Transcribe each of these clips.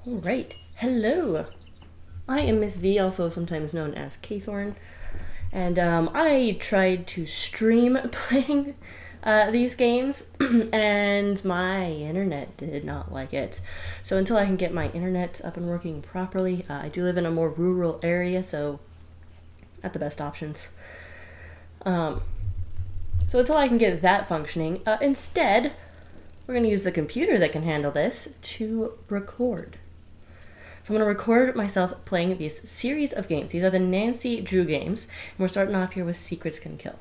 Alright, hello! I am Miss V, also sometimes known as Caythorne, and I tried to stream playing these games, and my internet did not like it. So until I can get my internet up and working properly, I do live in a more rural area, so not the best options. So until I can get that functioning, instead, we're going to use the computer that can handle this to record. So I'm going to record myself playing these series of games. These are the Nancy Drew games, and we're starting off here with Secrets Can Kill.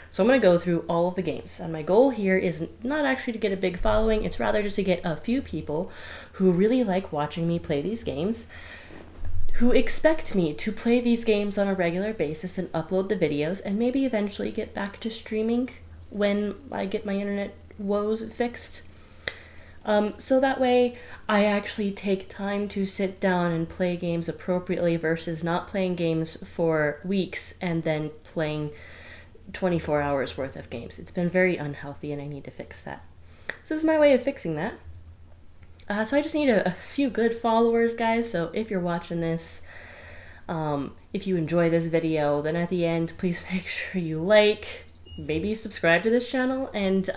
So I'm going to go through all of the games, and my goal here is not actually to get a big following, it's rather just to get a few people who really like watching me play these games, who expect me to play these games on a regular basis and upload the videos, and maybe eventually get back to streaming when I get my internet woes fixed. So that way I actually take time to sit down and play games appropriately versus not playing games for weeks and then playing 24 hours worth of games. It's been very unhealthy and I need to fix that. So this is my way of fixing that. So I just need a few good followers, guys. So if you're watching this, if you enjoy this video, then at the end, please make sure you like, maybe subscribe to this channel, and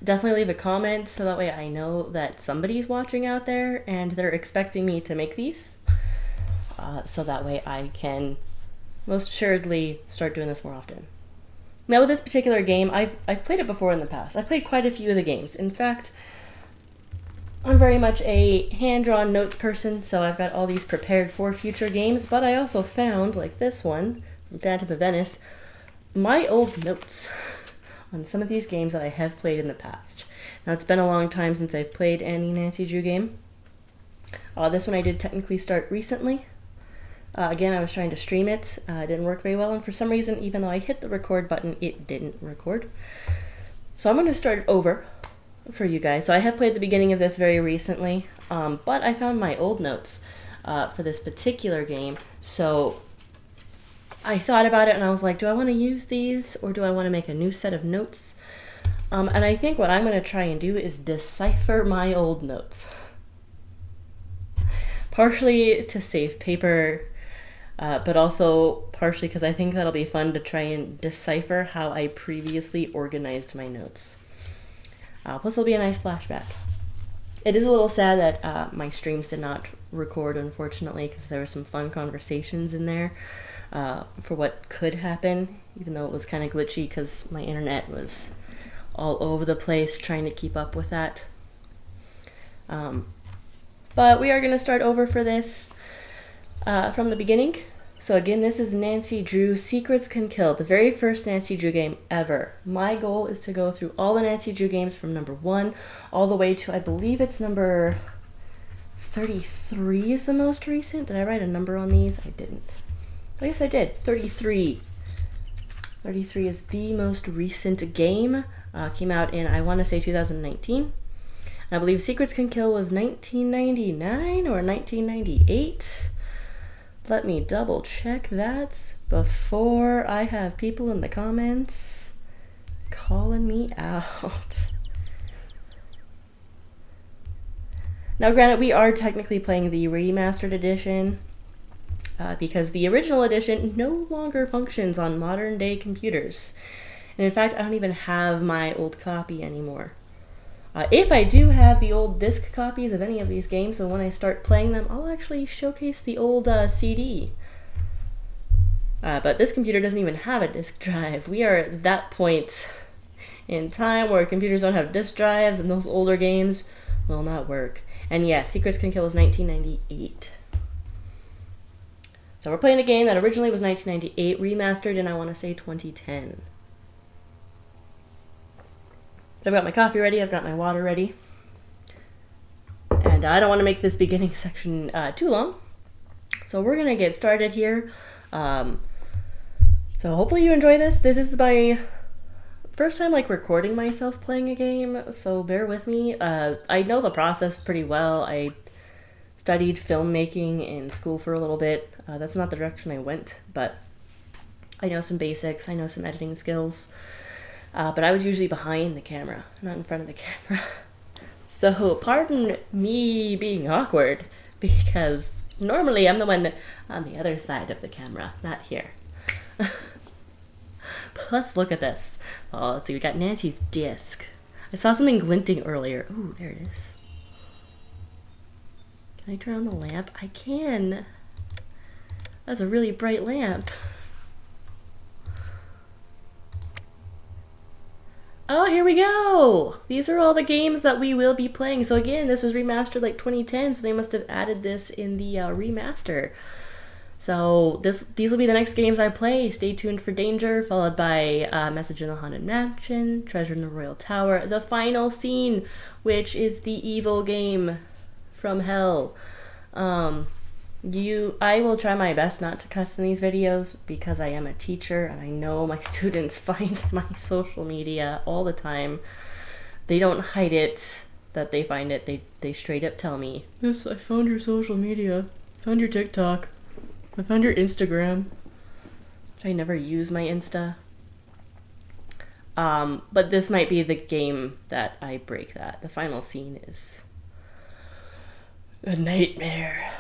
definitely leave a comment so that way I know that somebody's watching out there and they're expecting me to make these. So that way I can most assuredly start doing this more often. Now with this particular game, I've played it before in the past. I've played quite a few of the games. In fact, I'm very much a hand-drawn notes person, so I've got all these prepared for future games, but I also found, like this one from Phantom of Venice, my old notes on some of these games that I have played in the past. Now it's been a long time since I've played any Nancy Drew game. This one I did technically start recently. Again, I was trying to stream it. It didn't work very well, and for some reason, even though I hit the record button, it didn't record. So I'm going to start it over for you guys. So I have played the beginning of this very recently, but I found my old notes for this particular game. So I thought about it and I was like, do I want to use these or do I want to make a new set of notes? And I think what I'm going to try and do is decipher my old notes. Partially to save paper, but also partially because I think that'll be fun to try and decipher how I previously organized my notes. Plus it'll be a nice flashback. It is a little sad that my streams did not record, unfortunately, because there were some fun conversations in there for what could happen, even though it was kind of glitchy because my internet was all over the place trying to keep up with that. But we are going to start over for this from the beginning. So again, this is Nancy Drew Secrets Can Kill, the very first Nancy Drew game ever. My goal is to go through all the Nancy Drew games from number 1 all the way to, I believe it's number 33 is the most recent. Did I write a number on these? I didn't. Oh, yes, I did. 33. 33 is the most recent game. Came out in, I want to say, 2019. And I believe Secrets Can Kill was 1999 or 1998. Let me double check that before I have people in the comments calling me out. Now, granted, we are technically playing the Remastered edition because the original edition no longer functions on modern day computers. And in fact, I don't even have my old copy anymore. If I do have the old disc copies of any of these games, so when I start playing them, I'll actually showcase the old CD. But this computer doesn't even have a disc drive. We are at that point in time where computers don't have disc drives and those older games will not work. And yeah, Secrets Can Kill was 1998. So we're playing a game that originally was 1998, remastered in, I want to say, 2010. But I've got my coffee ready, I've got my water ready. And I don't want to make this beginning section too long. So we're going to get started here. So hopefully you enjoy this. This is my first time recording myself playing a game, so bear with me. I know the process pretty well. I studied filmmaking in school for a little bit. That's not the direction I went, but I know some basics, I know some editing skills. But I was usually behind the camera, not in front of the camera. So pardon me being awkward, because normally I'm the one on the other side of the camera, not here. But let's look at this. Oh, let's see, we got Nancy's disc. I saw something glinting earlier. Ooh, there it is. Can I turn on the lamp? I can. That's a really bright lamp. Oh, here we go! These are all the games that we will be playing. So again, this was remastered like 2010, so they must have added this in the remaster. So these will be the next games I play. Stay tuned for Danger, followed by Message in the Haunted Mansion, Treasure in the Royal Tower, the final scene, which is the evil game from hell. I will try my best not to cuss in these videos because I am a teacher and I know my students find my social media all the time. They don't hide it that they find it. They straight up tell me, "Miss, I found your social media. I found your TikTok. I found your Instagram." Which I never use my Insta. But this might be the game that I break that. The final scene is a nightmare.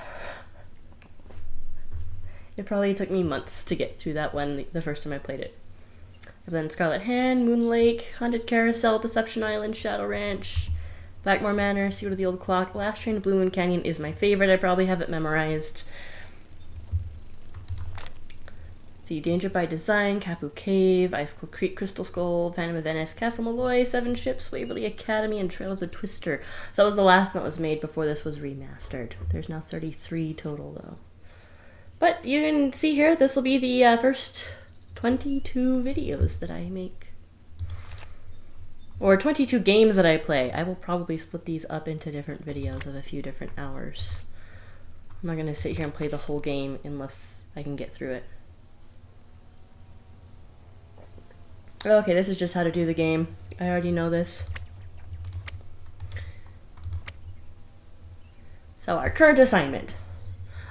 It probably took me months to get through that one the first time I played it. And then Scarlet Hand, Moon Lake, Haunted Carousel, Deception Island, Shadow Ranch, Blackmore Manor, Secret of the Old Clock, Last Train to Blue Moon Canyon is my favorite. I probably have it memorized. See, Danger by Design, Capu Cave, Icicle Creek, Crystal Skull, Phantom of Venice, Castle Malloy, Seven Ships, Waverly Academy, and Trail of the Twister. So that was the last one that was made before this was remastered. There's now 33 total, though. But you can see here, this will be the first 22 videos that I make. Or 22 games that I play. I will probably split these up into different videos of a few different hours. I'm not going to sit here and play the whole game unless I can get through it. Okay, this is just how to do the game. I already know this. So our current assignment.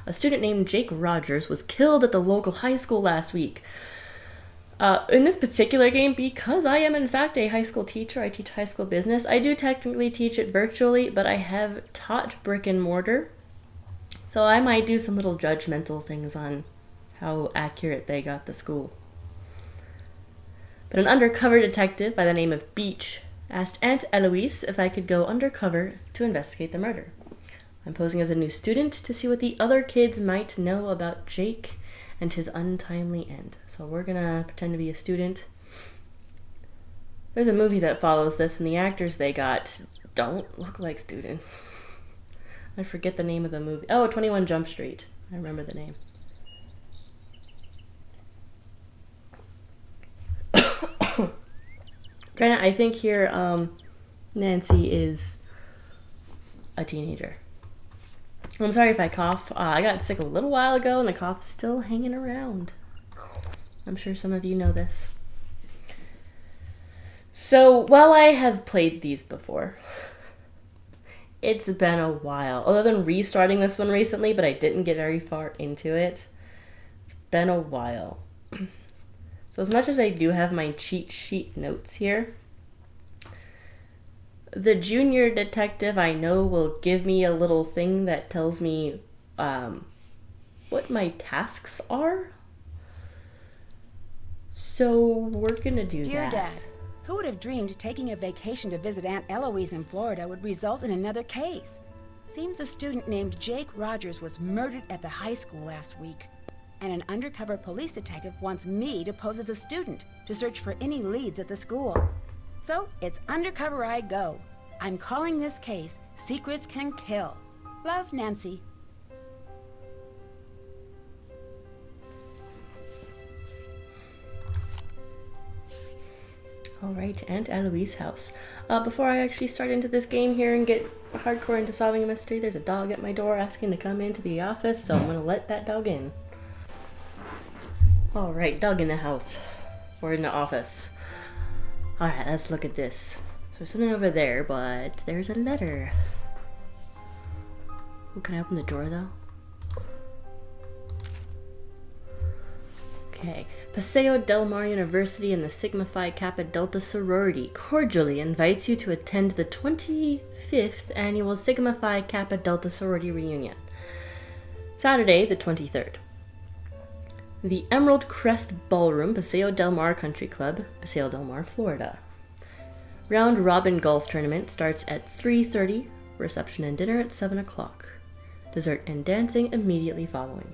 A student named Jake Rogers was killed at the local high school last week. In this particular game, because I am in fact a high school teacher, I teach high school business. I do technically teach it virtually, but I have taught brick and mortar. So I might do some little judgmental things on how accurate they got the school. But an undercover detective by the name of Beach asked Aunt Eloise if I could go undercover to investigate the murder. I'm posing as a new student to see what the other kids might know about Jake and his untimely end. So we're gonna pretend to be a student. There's a movie that follows this, and the actors they got don't look like students. I forget the name of the movie. Oh, 21 Jump Street. I remember the name. Granted, I think here Nancy is a teenager. I'm sorry if I cough. I got sick a little while ago and the cough is still hanging around. I'm sure some of you know this. So, while I have played these before, it's been a while. Other than restarting this one recently, but I didn't get very far into it. It's been a while. So as much as I do have my cheat sheet notes here, the junior detective I know will give me a little thing that tells me what my tasks are. So we're gonna do that. Dear Dad, who would have dreamed taking a vacation to visit Aunt Eloise in Florida would result in another case? Seems a student named Jake Rogers was murdered at the high school last week. And an undercover police detective wants me to pose as a student to search for any leads at the school. So it's undercover I go. I'm calling this case Secrets Can Kill. Love, Nancy. Alright, Aunt Eloise's house. Before I actually start into this game here and get hardcore into solving a mystery, there's a dog at my door asking to come into the office, so I'm gonna let that dog in. Alright, dog in the house. Or in the office. Alright, let's look at this. So there's something over there, but there's a letter. Oh, can I open the door though? Okay. Paseo Del Mar University and the Sigma Phi Kappa Delta sorority cordially invites you to attend the 25th annual Sigma Phi Kappa Delta sorority reunion. Saturday, the 23rd. The Emerald Crest Ballroom, Paseo Del Mar Country Club, Paseo Del Mar, Florida. Round Robin Golf Tournament starts at 3:30, reception and dinner at 7 o'clock. Dessert and dancing immediately following.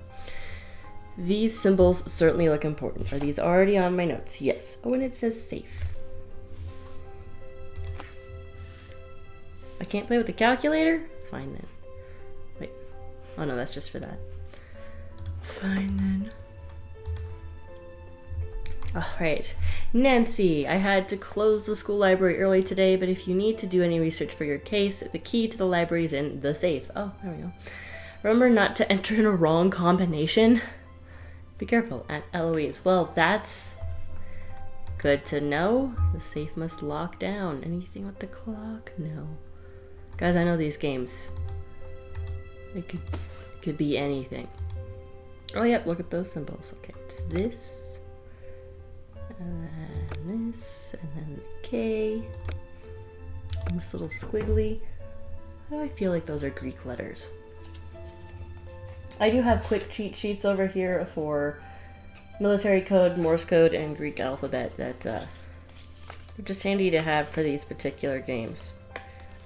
These symbols certainly look important. Are these already on my notes? Yes. Oh, and it says safe. I can't play with the calculator? Fine then. Wait. Oh no, that's just for that. Fine then. Alright. Nancy, I had to close the school library early today, but if you need to do any research for your case, the key to the library is in the safe. Oh, there we go. Remember not to enter in a wrong combination? Be careful, Aunt Eloise. Well, that's good to know. The safe must lock down. Anything with the clock? No. Guys, I know these games. It could be anything. Oh, yep, look at those symbols. Okay, it's this, and then this, and then the K, and this little squiggly. How do I feel like those are Greek letters? I do have quick cheat sheets over here for military code, Morse code, and Greek alphabet that are just handy to have for these particular games.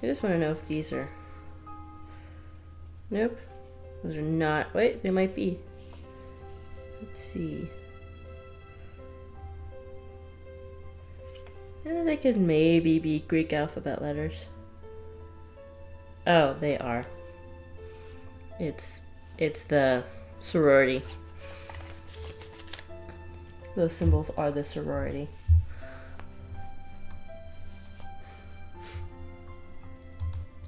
I just want to know if these are... Nope. Those are not... Wait, they might be. Let's see. They could maybe be Greek alphabet letters. Oh, they are. It's the sorority. Those symbols are the sorority.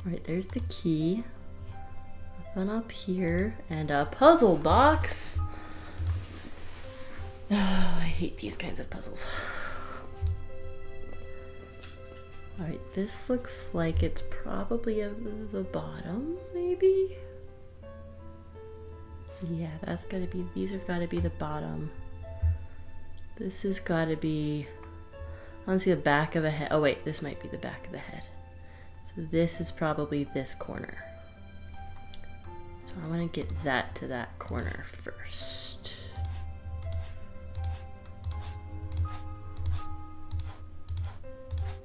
Alright, there's the key. Nothing up here. And a puzzle box. Oh, I hate these kinds of puzzles. Alright, this looks like it's probably at the bottom, maybe? Yeah, that's gotta be, these have gotta be the bottom. This has gotta be, I want to see the back of a head. Oh wait, this might be the back of the head. So this is probably this corner. So I want to get that to that corner first.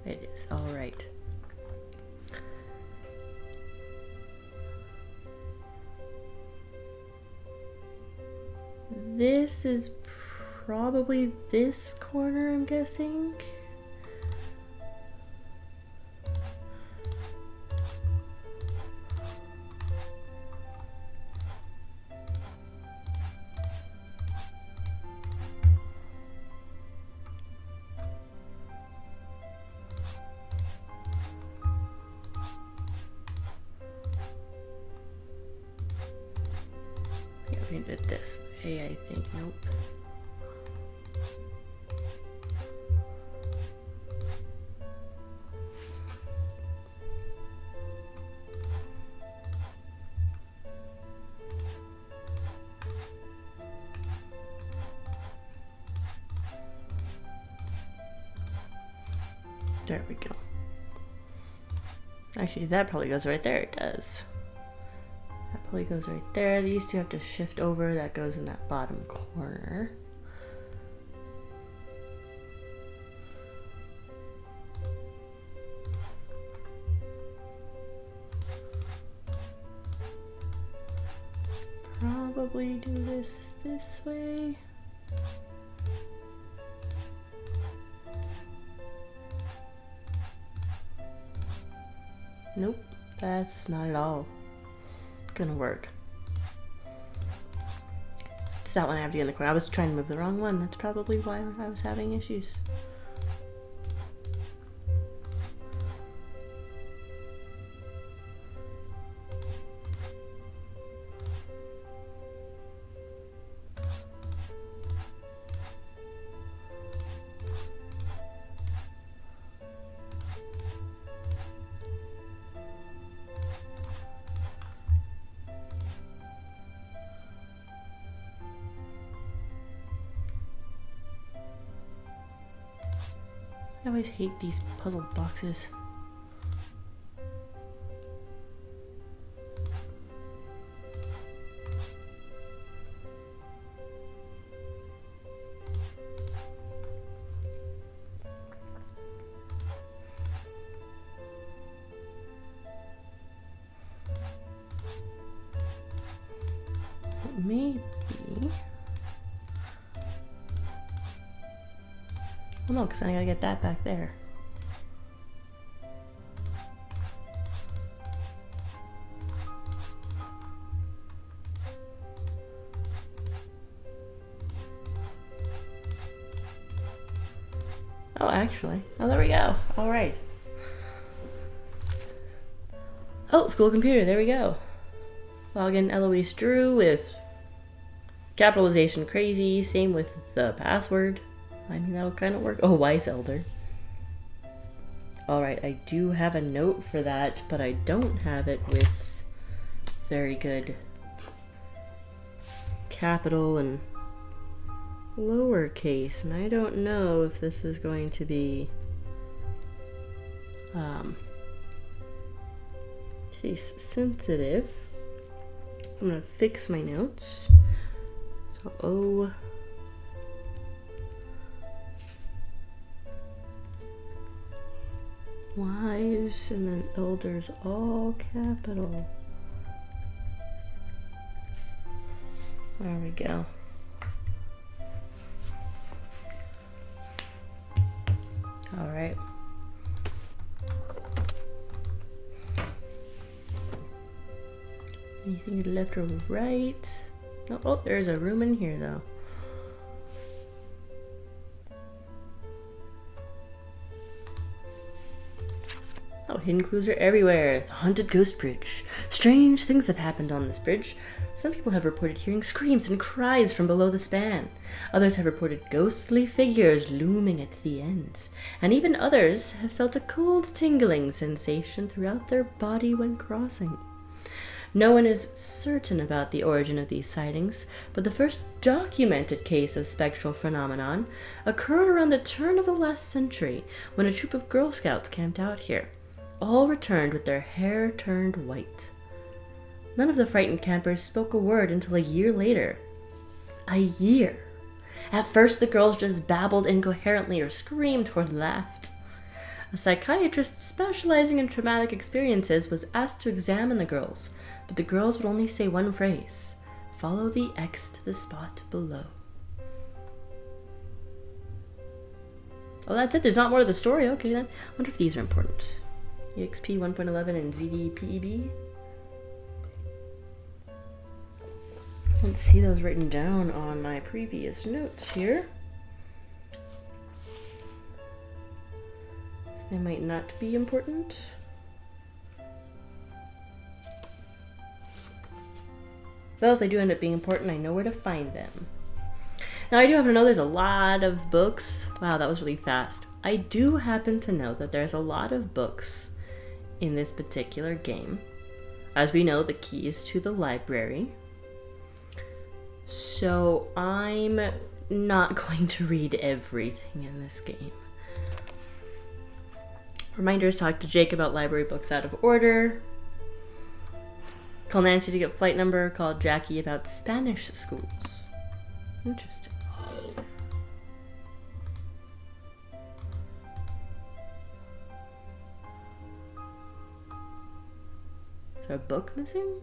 It is, alright. This is probably this corner, I'm guessing. Yeah, we're gonna do it this way, I think. Nope. There we go. Actually, that probably goes right there. It does. That probably goes right there. These two have to shift over. That goes in that bottom corner. Probably do this way. Nope, that's not at all gonna work. It's that one I have to get in the corner. I was trying to move the wrong one. That's probably why I was having issues. I always hate these puzzle boxes. Maybe. Well, no, because I gotta get that back there. Oh, actually. Oh, there we go. All right. Oh, school computer. There we go. Login Eloise Drew with capitalization crazy. Same with the password. I mean, that'll kind of work. Oh, Wise Elder. All right, I do have a note for that, but I don't have it with very good capital and lowercase, and I don't know if this is going to be case sensitive. I'm gonna fix my notes. So O. Wise and then elders all capital. There we go. All right. Anything to the left or right? No, oh, there's a room in here though. Oh, hidden clues are everywhere. The haunted ghost bridge. Strange things have happened on this bridge. Some people have reported hearing screams and cries from below the span. Others have reported ghostly figures looming at the end. And even others have felt a cold tingling sensation throughout their body when crossing. No one is certain about the origin of these sightings, but the first documented case of spectral phenomenon occurred around the turn of the last century when a troop of Girl Scouts camped out here. All returned with their hair turned white. None of the frightened campers spoke a word until a year later. A year! At first the girls just babbled incoherently or screamed or laughed. A psychiatrist specializing in traumatic experiences was asked to examine the girls, but the girls would only say one phrase: follow the X to the spot below. Oh, that's it? There's not more to the story? Okay then. I wonder if these are important. EXP 1.11 and ZDPEB. I don't see those written down on my previous notes here. So they might not be important. Well, if they do end up being important, I know where to find them. Now, I do happen to know there's a lot of books. Wow, that was really fast. I do happen to know that there's a lot of books in this particular game. As we know, the key is to the library. So I'm not going to read everything in this game. Reminders: talk to Jake about library books out of order. Call Nancy to get flight number. Call Jackie about Spanish schools. Interesting. Is there a book missing?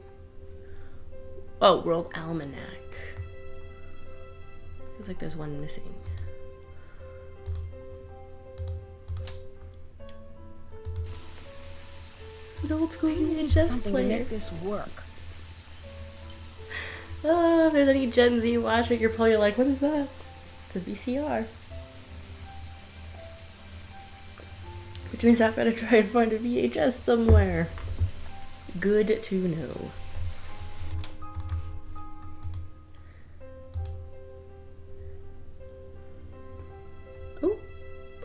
Oh, World Almanac. Feels like there's one missing. It's an old school VHS player. To make this work. Oh, if there's any Gen Z watching, you're probably like, what is that? It's a VCR. Which means I've got to try and find a VHS somewhere. Good to know.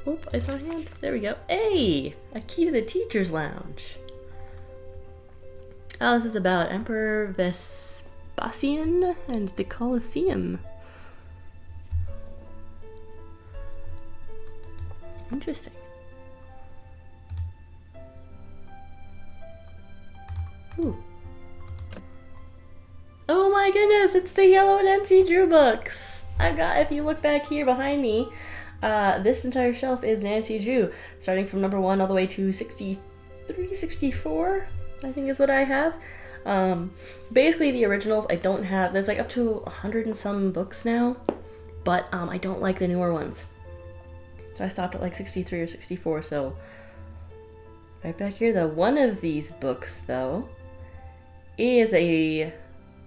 Oh, I saw a hand. There we go. Hey! A key to the teacher's lounge. Oh, this is about Emperor Vespasian and the Colosseum. Interesting. Ooh. Oh my goodness, it's the yellow Nancy Drew books. I've got, if you look back here behind me, this entire shelf is Nancy Drew, starting from number 1 all the way to 63, 64, I think is what I have. Basically the originals I don't have. There's like up to 100 and some books now, but I don't like the newer ones. So I stopped at like 63 or 64, so right back here though. One of these books though is a, I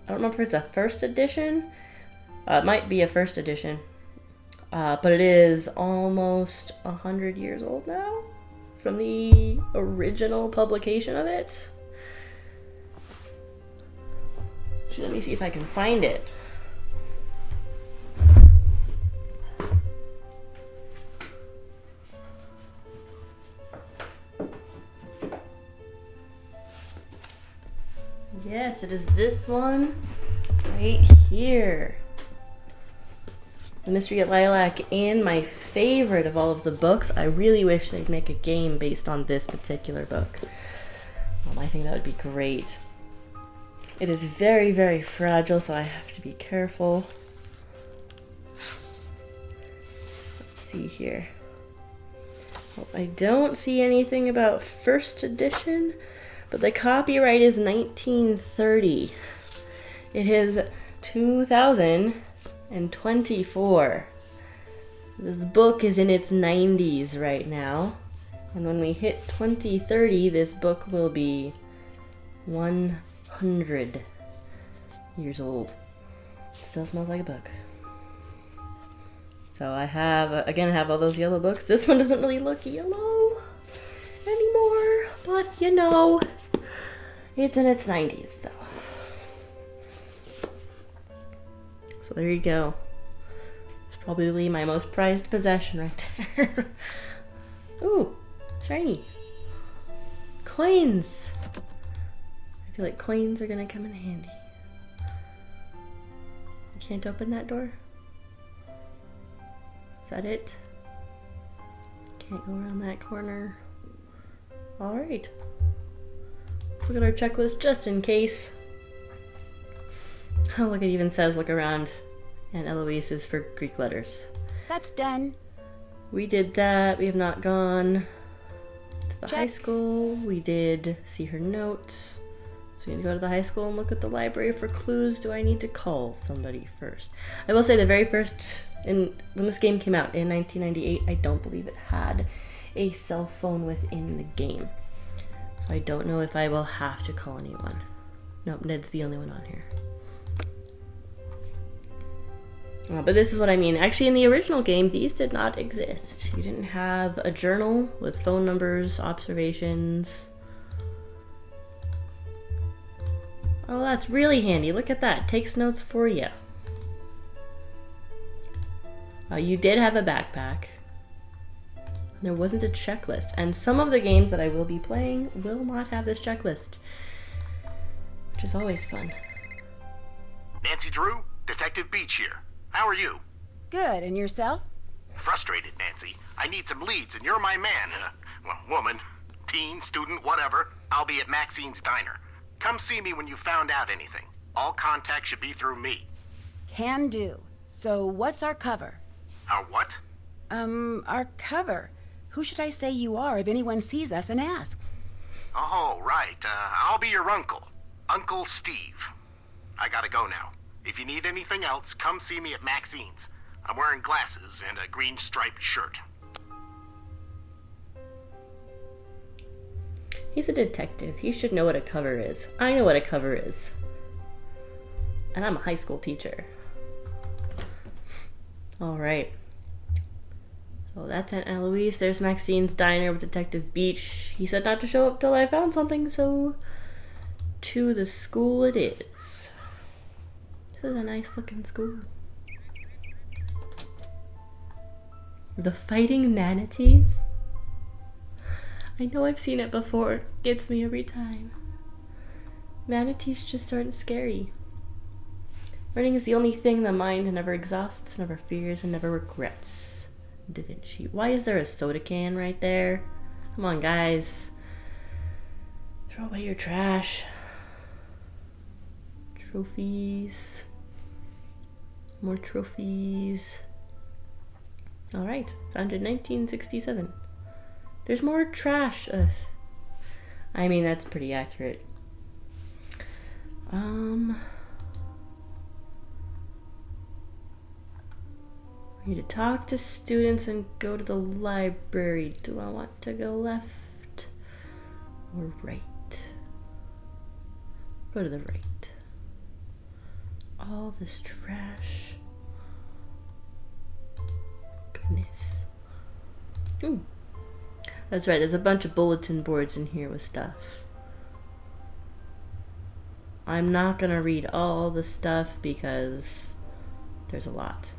don't remember if it's a first edition. It might be a first edition, but it is almost 100 years old now from the original publication of it. Let me see if I can find it. Yes, it is this one right here. The Mystery at Lilac Inn, my favorite of all of the books. I really wish they'd make a game based on this particular book. I think that would be great. It is very, very fragile, so I have to be careful. Let's see here. Well, I don't see anything about first edition, but the copyright is 1930. It is 2024. This book is in its 90s right now. And when we hit 2030, this book will be 100 years old. Still smells like a book. So I have, again, I have all those yellow books. This one doesn't really look yellow anymore, but you know, it's in its 90s though. So there you go. It's probably my most prized possession right there. Ooh, shiny. Coins. I feel like coins are gonna come in handy. You can't open that door? Is that it? Can't go around that corner. Alright. Let's look at our checklist just in case. Oh, look, it even says look around. And Eloise is for Greek letters. That's done. We did that. We have not gone to the Check. high school. We did see her note. So we need to go to the high school and look at the library for clues. Do I need to call somebody first? I will say the very first, when this game came out in 1998, I don't believe it had a cell phone within the game. So I don't know if I will have to call anyone. Nope, Ned's the only one on here. But this is what I mean. Actually, in the original game, these did not exist. You didn't have a journal with phone numbers, observations. Oh, that's really handy. Look at that. Takes notes for you. You did have a backpack. There wasn't a checklist. And some of the games that I will be playing will not have this checklist, which is always fun. Nancy Drew, Detective Beach here. How are you? Good, and yourself? Frustrated, Nancy. I need some leads, and you're my man. Well, woman, teen, student, whatever. I'll be at Maxine's Diner. Come see me when you found out anything. All contact should be through me. Can do. So what's our cover? Our what? Our cover. Who should I say you are if anyone sees us and asks? Oh, right. I'll be your uncle. Uncle Steve. I gotta go now. If you need anything else, come see me at Maxine's. I'm wearing glasses and a green striped shirt. He's a detective. He should know what a cover is. I know what a cover is. And I'm a high school teacher. Alright. So that's Aunt Eloise. There's Maxine's Diner with Detective Beach. He said not to show up till I found something, so to the school it is. This is a nice looking school. The Fighting Manatees? I know I've seen it before. It gets me every time. Manatees just aren't scary. Running is the only thing the mind never exhausts, never fears, and never regrets. Da Vinci. Why is there a soda can right there? Come on, guys. Throw away your trash. Trophies. More trophies. Alright, founded 1967. There's more trash. I mean, that's pretty accurate. I need to talk to students and go to the library. Do I want to go left or right? Go to the right. All this trash. Goodness. Ooh. That's right, there's a bunch of bulletin boards in here with stuff. I'm not gonna read all the stuff because there's a lot.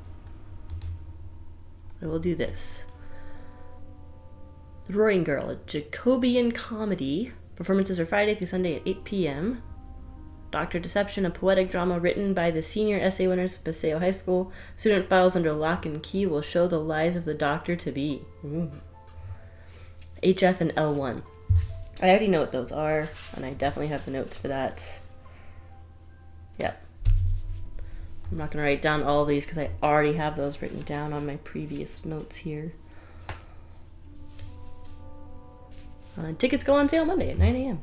I will do this. The Roaring Girl, a Jacobean comedy. Performances are Friday through Sunday at 8 p.m. Dr. Deception, a poetic drama written by the senior essay winners of Paseo High School. Student files under lock and key will show the lies of the doctor to be. Ooh. HF and L1. I already know what those are, and I definitely have the notes for that. Yep. I'm not going to write down all of these because I already have those written down on my previous notes here. Tickets go on sale Monday at 9 a.m.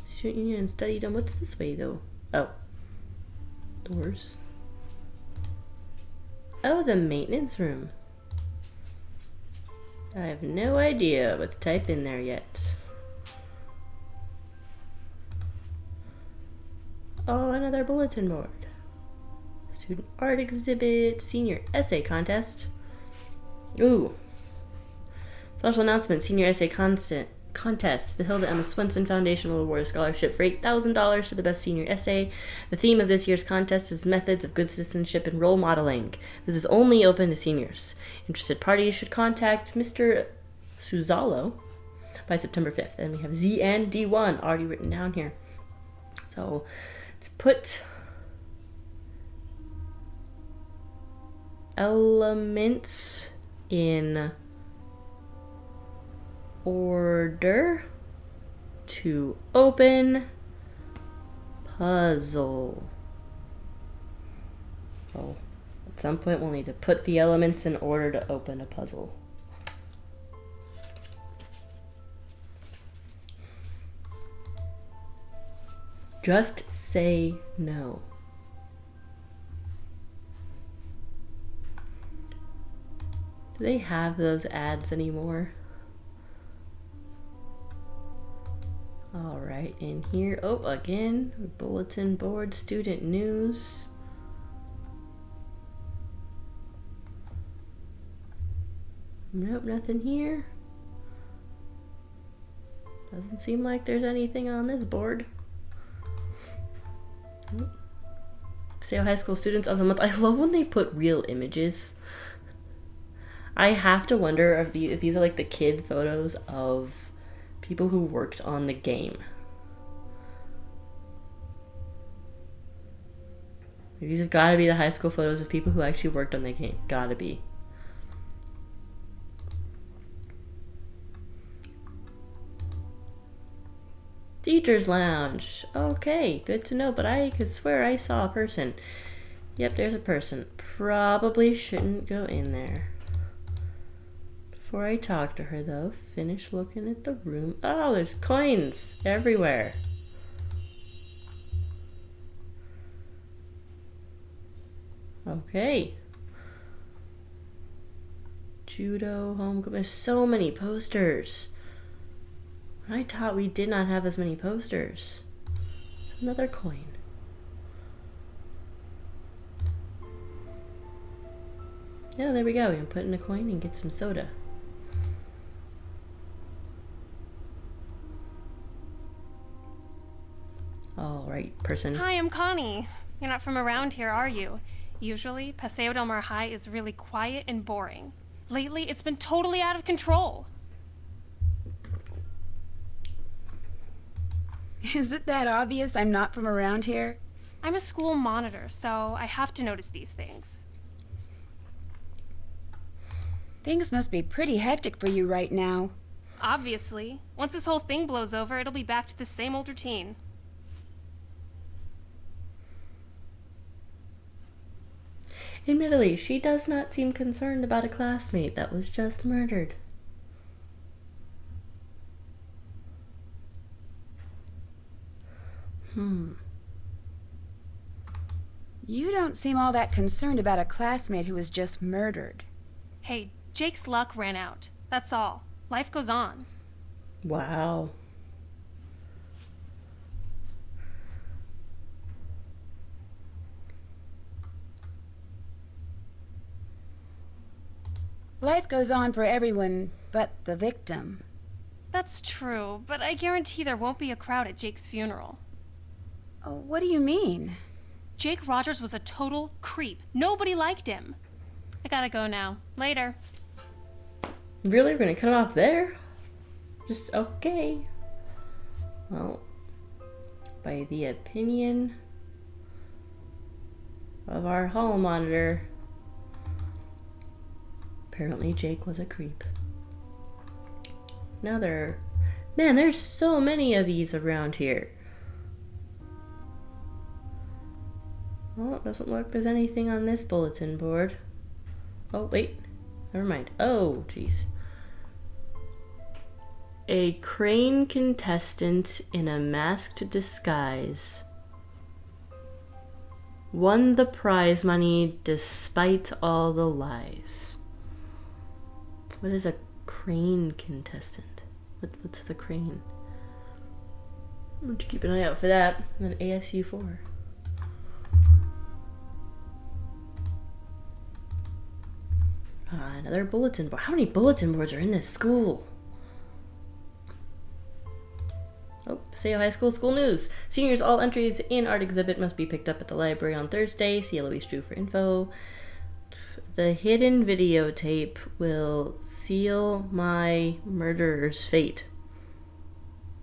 Student Union and Study Dome. What's this way, though? Oh. Doors. Oh, the maintenance room. I have no idea what to type in there yet. Oh, another bulletin board. Student art exhibit, senior essay contest. Ooh. Special announcement, senior essay contest. The Hilda Emma Swenson Foundation will award a scholarship for $8,000 to the best senior essay. The theme of this year's contest is methods of good citizenship and role modeling. This is only open to seniors. Interested parties should contact Mr. Suzalo by September 5th. And we have Z and D1 already written down here. So let's put elements in order to open puzzle. Oh, at some point we'll need to put the elements in order to open a puzzle. Just say no. Do they have those ads anymore? All right, in here, oh, again, bulletin board, student news. Nope, nothing here. Doesn't seem like there's anything on this board. Paseo High School Students of the Month. I love when they put real images. I have to wonder if these are like the kid photos of people who worked on the game. These have got to be the high school photos of people who actually worked on the game. Gotta be. Teacher's Lounge. Okay, good to know, but I could swear I saw a person. Yep, there's a person. Probably shouldn't go in there. Before I talk to her, though, finish looking at the room. Oh, there's coins everywhere. Okay. Judo, home. There's so many posters. I thought we did not have as many posters. Another coin. Yeah, there we go. We can put in a coin and get some soda. All right, person. Hi, I'm Connie. You're not from around here, are you? Usually, Paseo del Mar High is really quiet and boring. Lately, it's been totally out of control. Is it that obvious I'm not from around here? I'm a school monitor, so I have to notice these things. Things must be pretty hectic for you right now. Obviously. Once this whole thing blows over, it'll be back to the same old routine. Admittedly, she does not seem concerned about a classmate that was just murdered. You don't seem all that concerned about a classmate who was just murdered. Hey, Jake's luck ran out. That's all. Life goes on. Wow. Life goes on for everyone but the victim. That's true, but I guarantee there won't be a crowd at Jake's funeral. Oh, what do you mean? Jake Rogers was a total creep. Nobody liked him. I gotta go now. Later. Really? We're gonna cut it off there? Just okay. Well, by the opinion of our hall monitor, apparently Jake was a creep. Now man, there's so many of these around here. Well, it doesn't look like there's anything on this bulletin board. Oh, wait. Never mind. Oh, jeez. A crane contestant in a masked disguise won the prize money despite all the lies. What is a crane contestant? What's the crane? I'm going to keep an eye out for that. And then ASU 4. Another bulletin board. How many bulletin boards are in this school? Oh, Paseo High School school news. Seniors, all entries in art exhibit must be picked up at the library on Thursday. See Eloise Drew for info. The hidden videotape will seal my murderer's fate.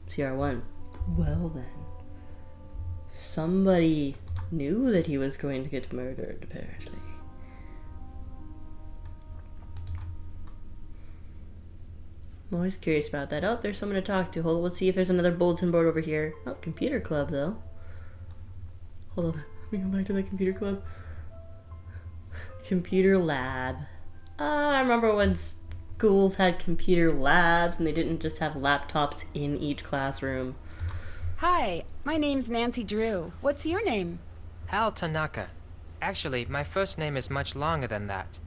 CR1. Well then. Somebody knew that he was going to get murdered, apparently. I'm always curious about that. Oh, there's someone to talk to. Hold on, let's see if there's another bulletin board over here. Oh, computer club, though. Hold on. Let me go back to the computer club. Computer lab. I remember when schools had computer labs and they didn't just have laptops in each classroom. Hi, my name's Nancy Drew. What's your name? Hal Tanaka. Actually, my first name is much longer than that.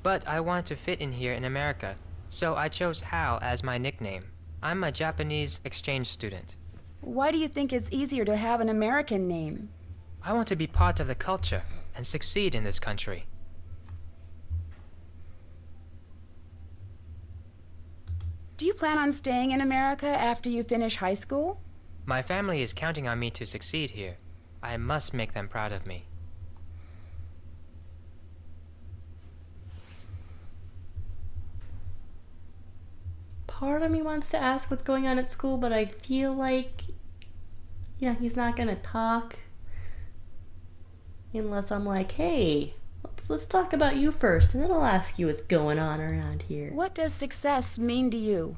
But I want to fit in here in America, so I chose Hal as my nickname. I'm a Japanese exchange student. Why do you think it's easier to have an American name? I want to be part of the culture and succeed in this country. Do you plan on staying in America after you finish high school? My family is counting on me to succeed here. I must make them proud of me. Part of me wants to ask what's going on at school, but I feel like, he's not gonna talk unless I'm like, hey, let's talk about you first, and then I'll ask you what's going on around here. What does success mean to you?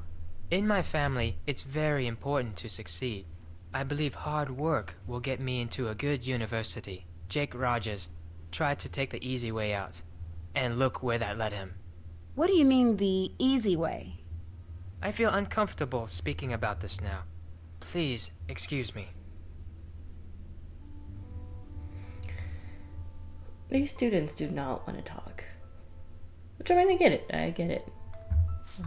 In my family, it's very important to succeed. I believe hard work will get me into a good university. Jake Rogers tried to take the easy way out, and look where that led him. What do you mean, the easy way? I feel uncomfortable speaking about this now. Please, excuse me. These students do not want to talk. Which I get it. I get it.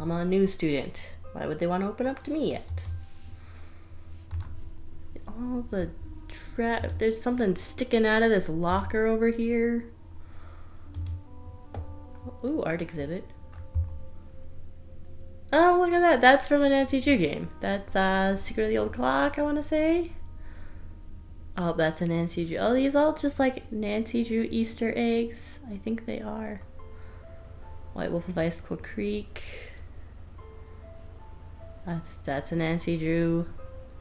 I'm a new student. Why would they want to open up to me yet? All the there's something sticking out of this locker over here. Ooh, art exhibit. Oh, look at that. That's from a Nancy Drew game. That's Secret of the Old Clock, I want to say. Oh, that's a Nancy Drew. Oh, these all just like Nancy Drew Easter eggs. I think they are. White Wolf of Icicle Creek. That's a Nancy Drew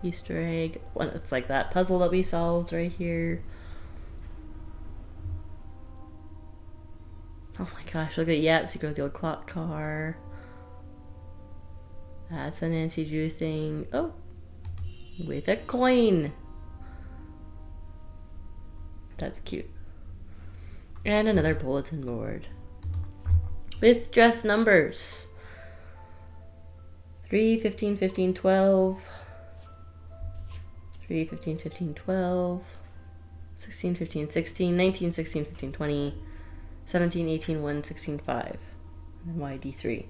Easter egg. It's like that puzzle that we solved right here. Oh my gosh, look at Secret of the Old Clock car. That's a Nancy Drew thing. Oh, with a coin. That's cute. And another bulletin board with dress numbers. 3, 15, 15, 12. 3, 15, 15, 12. 16, 15, 16, 19, 16, 15, 20. 17, 18, 1, 16, 5. And then YD3.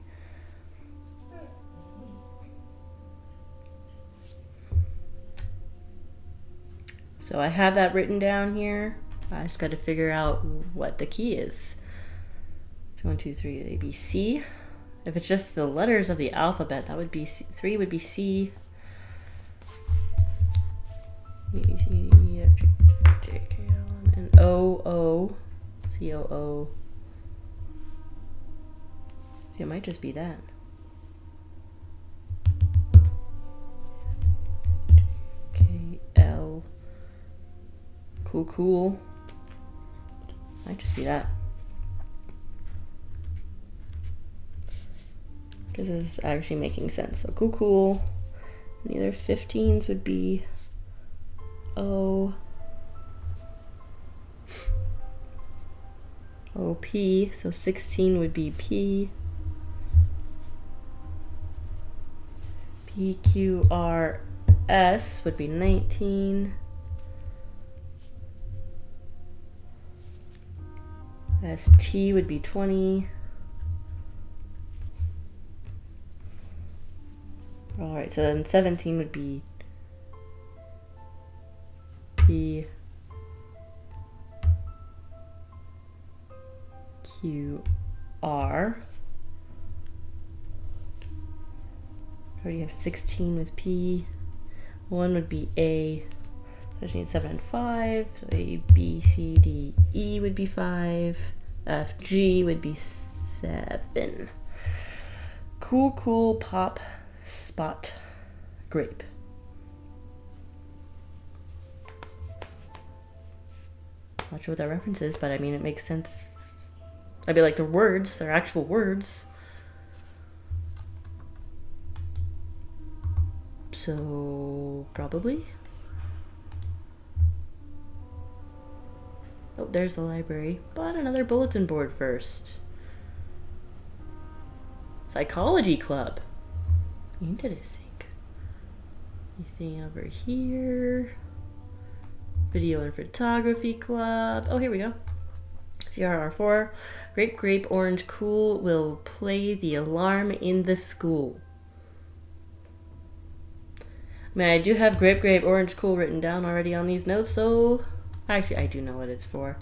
So I have that written down here. I just got to figure out what the key is. 1, 2, 3, A, B, C. If it's just the letters of the alphabet, that would be C. 3 would be C. E, C, D, E, F, G, J, K, L, M, N, O, O, C, O, O. It might just be that. K, L. Cool, cool. Might just be that. Because this is actually making sense. So cool, cool. And the other 15s would be O. O, P. So 16 would be P. P, Q, R, S would be 19. ST would be 20. Alright, so then 17 would be P, Q, R. Already have 16 with P. 1 would be A. I just need 7 and 5. So A, B, C, D, E would be 5. F, G would be 7. Cool, cool, pop, spot, grape. Not sure what that reference is, but I mean, it makes sense. I mean, like, they're words, they're actual words. So, probably. Oh, there's the library. But another bulletin board first. Psychology club. Interesting. Anything over here? Video and photography club. Oh, here we go. CRR4. Grape, grape, orange, cool will play the alarm in the school. I mean, I do have grape, grape, orange, cool written down already on these notes, so actually I do know what it's for.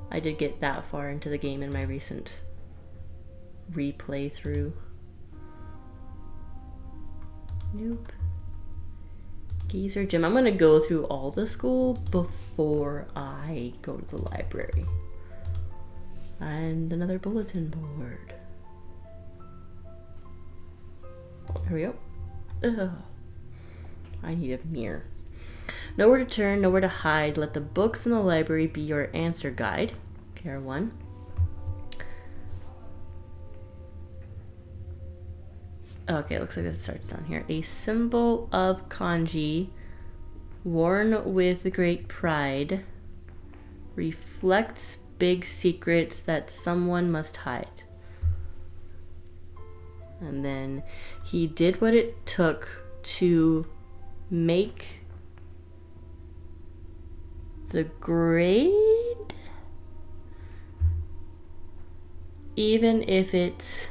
I did get that far into the game in my recent replay through. Nope. Geezer gym. I'm gonna go through all the school before I go to the library. And another bulletin board. Here we go. Ugh. I need a mirror. Nowhere to turn, nowhere to hide. Let the books in the library be your answer guide. KR1. Okay, it looks like this starts down here. A symbol of kanji, worn with great pride, reflects big secrets that someone must hide. And then he did what it took to make the grade, even if it's,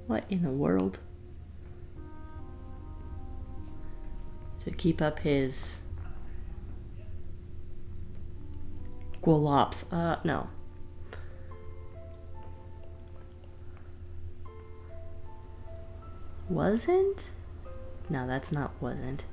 what in the world? To keep up his Gualops. No. Wasn't? No, that's not wasn't.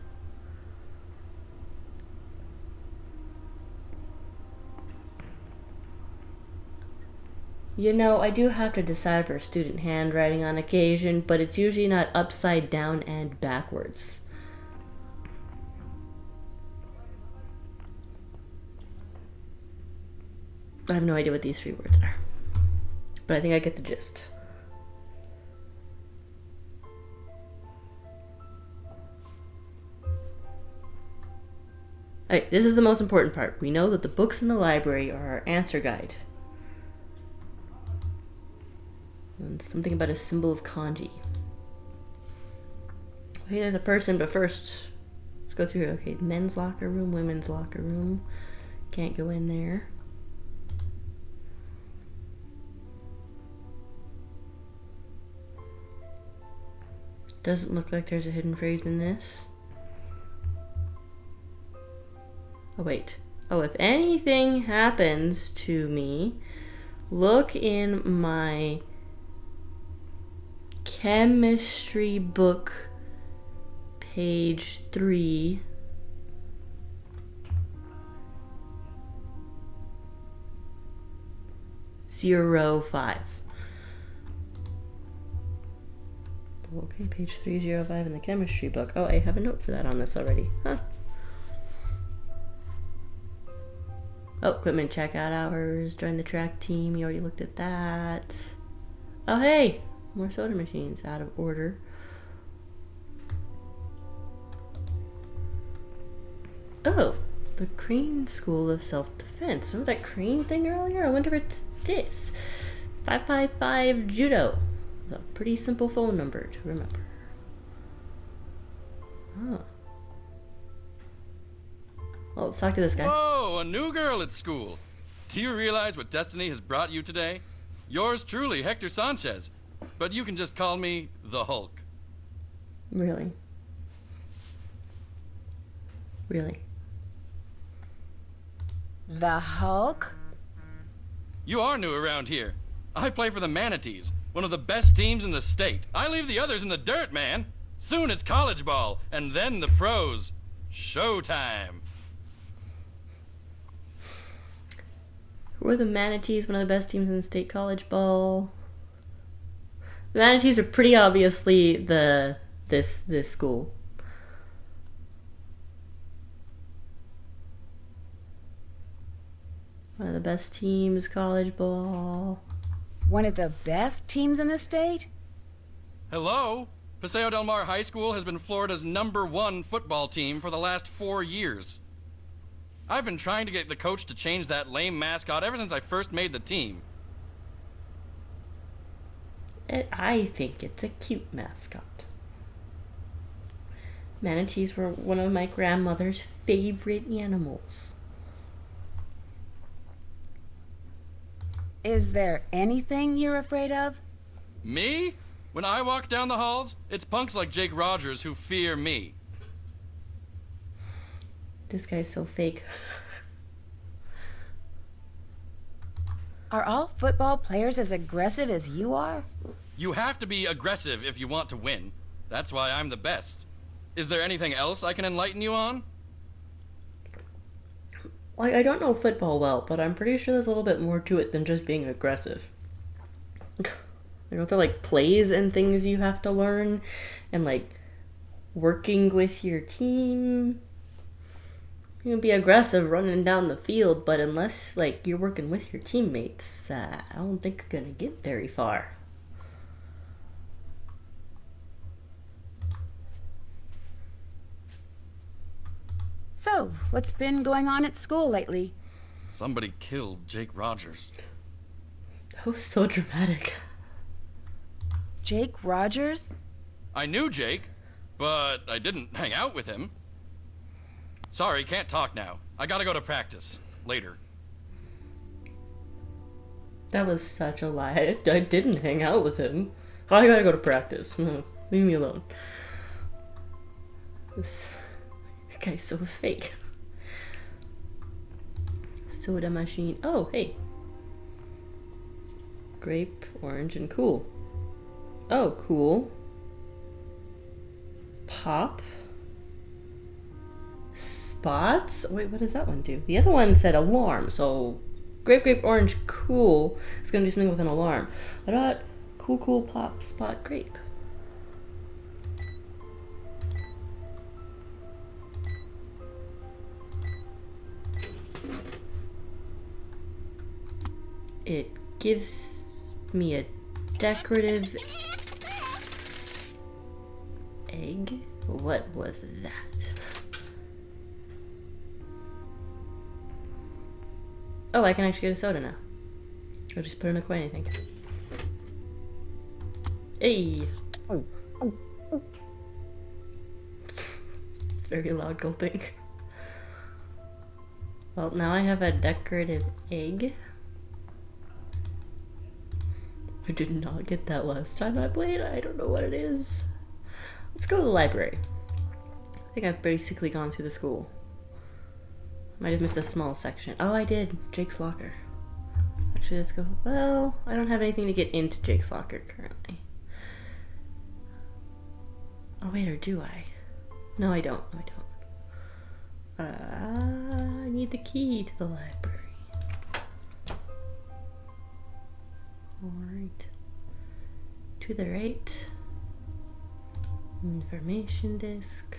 You know, I do have to decipher student handwriting on occasion, but it's usually not upside down and backwards. I have no idea what these 3 words are, but I think I get the gist. Alright, this is the most important part. We know that the books in the library are our answer guide. And something about a symbol of kanji. Hey, there's a person, but first, let's go through. Okay, men's locker room, women's locker room. Can't go in there. Doesn't look like there's a hidden phrase in this. Oh, wait. Oh, if anything happens to me, look in my chemistry book, page 3. Zero 5. Okay, page 305 in the chemistry book. Oh, I have a note for that on this already. Huh. Oh, equipment checkout hours. Join the track team. You already looked at that. Oh, hey! More soda machines out of order. Oh, the Crane School of Self-Defense. Remember that Crane thing earlier? I wonder if it's this. 555 Judo. It's a pretty simple phone number to remember. Oh. Well, let's talk to this guy. Whoa, a new girl at school. Do you realize what destiny has brought you today? Yours truly, Hector Sanchez. But you can just call me the Hulk. Really? Really? The Hulk? You are new around here. I play for the Manatees, one of the best teams in the state. I leave the others in the dirt, man. Soon it's college ball, and then the pros. Showtime. Who are the Manatees, one of the best teams in the state college ball? The Manatees are pretty obviously this school. One of the best teams, college ball. One of the best teams in the state? Hello? Paseo Del Mar High School has been Florida's #1 football team for the last 4 years. I've been trying to get the coach to change that lame mascot ever since I first made the team. I think it's a cute mascot. Manatees were one of my grandmother's favorite animals. Is there anything you're afraid of? Me? When I walk down the halls, it's punks like Jake Rogers who fear me. This guy's so fake. Are all football players as aggressive as you are? You have to be aggressive if you want to win. That's why I'm the best. Is there anything else I can enlighten you on? Like, I don't know football well, but I'm pretty sure there's a little bit more to it than just being aggressive. There are like plays and things you have to learn, and like working with your team. You can be aggressive running down the field, but unless like you're working with your teammates, I don't think you're gonna get very far. So, what's been going on at school lately? Somebody killed Jake Rogers. That was so dramatic. Jake Rogers? I knew Jake, but I didn't hang out with him. Sorry, can't talk now. I gotta go to practice. Later. That was such a lie. I didn't hang out with him. I gotta go to practice. Leave me alone. This guy's so fake. Soda machine. Oh, hey. Grape, orange, and cool. Oh, cool. Pop. Spots. Wait, what does that one do? The other one said alarm, so grape, orange, cool. It's gonna do something with an alarm. What about cool, pop, spot, grape? It gives me a decorative egg. What was that? Oh, I can actually get a soda now. I'll just put in a coin, I think. Hey! Very loud gulping. Well, now I have a decorative egg. I did not get that last time I played. I don't know what it is. Let's go to the library. I think I've basically gone through the school. Might have missed a small section. Oh, I did. Jake's locker. Actually, let's go. Well, I don't have anything to get into Jake's locker currently. Oh, wait, or do I? No, I don't. No, I don't. I need the key to the library. Alright. To the right. Information disc.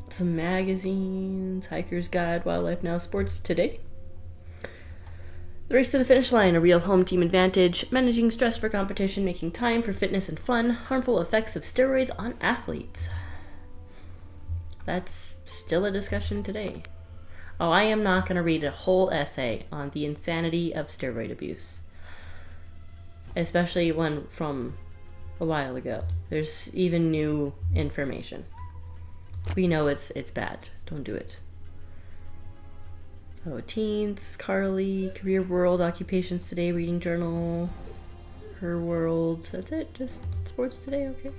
Some magazines. Hiker's Guide, Wildlife Now, Sports Today. The race to the finish line, a real home team advantage, managing stress for competition, making time for fitness and fun, harmful effects of steroids on athletes. That's still a discussion today. Oh, I am not going to read a whole essay on the insanity of steroid abuse. Especially one from a while ago. There's even new information. We know it's bad. Don't do it. Oh, teens, Carly, Career World, Occupations Today, Reading Journal, Her World. That's it. Just Sports Today. Okay.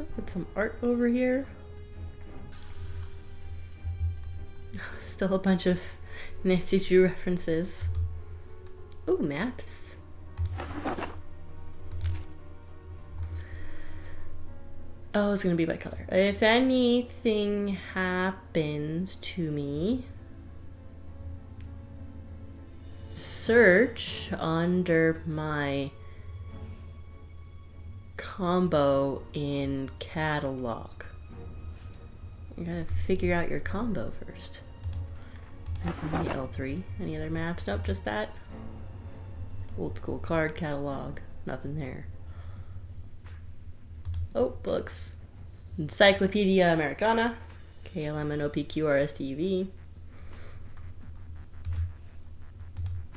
Oh, put some art over here. Still a bunch of Nancy Drew references. Ooh, maps. Oh, it's gonna be by color. If anything happens to me, search under my combo in catalog. You gotta figure out your combo first. And on the L3. Any other maps? Nope, just that. Old school card catalog. Nothing there. Oh, books. Encyclopedia Americana. KLM and OPQRSTV.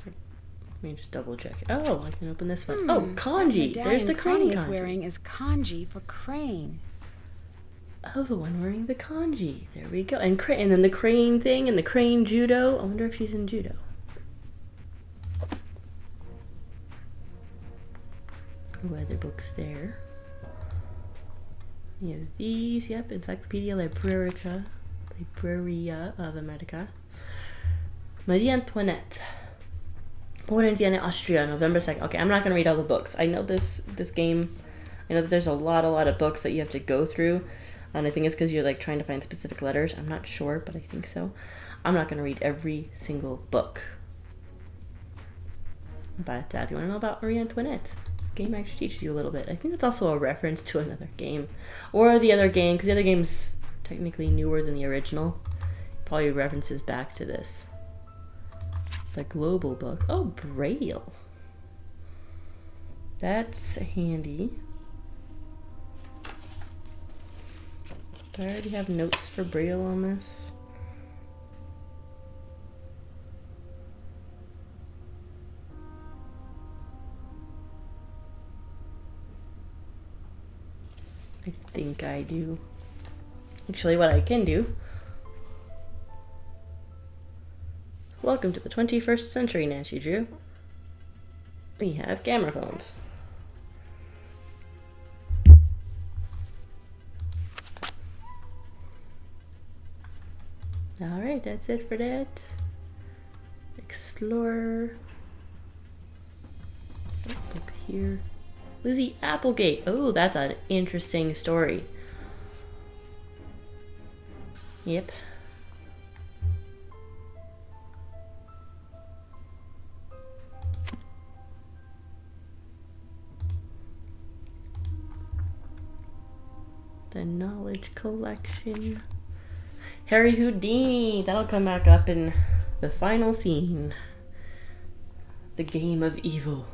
Let me just double check. Oh, I can open this one. Oh, kanji. There's the crane Connie is kanji. wearing is kanji for crane. Oh, the one wearing the kanji. There we go. And and then the crane thing and the crane judo. I wonder if she's in judo. No other books there. You have these. Yep, Encyclopedia Libraria of America. Marie Antoinette. Born in Vienna, Austria, November 2nd. Okay, I'm not going to read all the books. I know this game. I know that there's a lot of books that you have to go through. And I think it's because you're like trying to find specific letters. I'm not sure, but I think so. I'm not going to read every single book. But if you want to know about Marie Antoinette, this game actually teaches you a little bit. I think it's also a reference to another game. Or the other game, because the other game's technically newer than the original. Probably references back to this. The global book. Oh, Braille. That's handy. Do I already have notes for Braille on this? I think I do. Actually, what I can do. Welcome to the 21st century, Nancy Drew. We have camera phones. Alright, that's it for that. Explorer. Book here. Lizzie Applegate. Oh, that's an interesting story. Yep. The knowledge collection. Harry Houdini. That'll come back up in the final scene. The game of evil.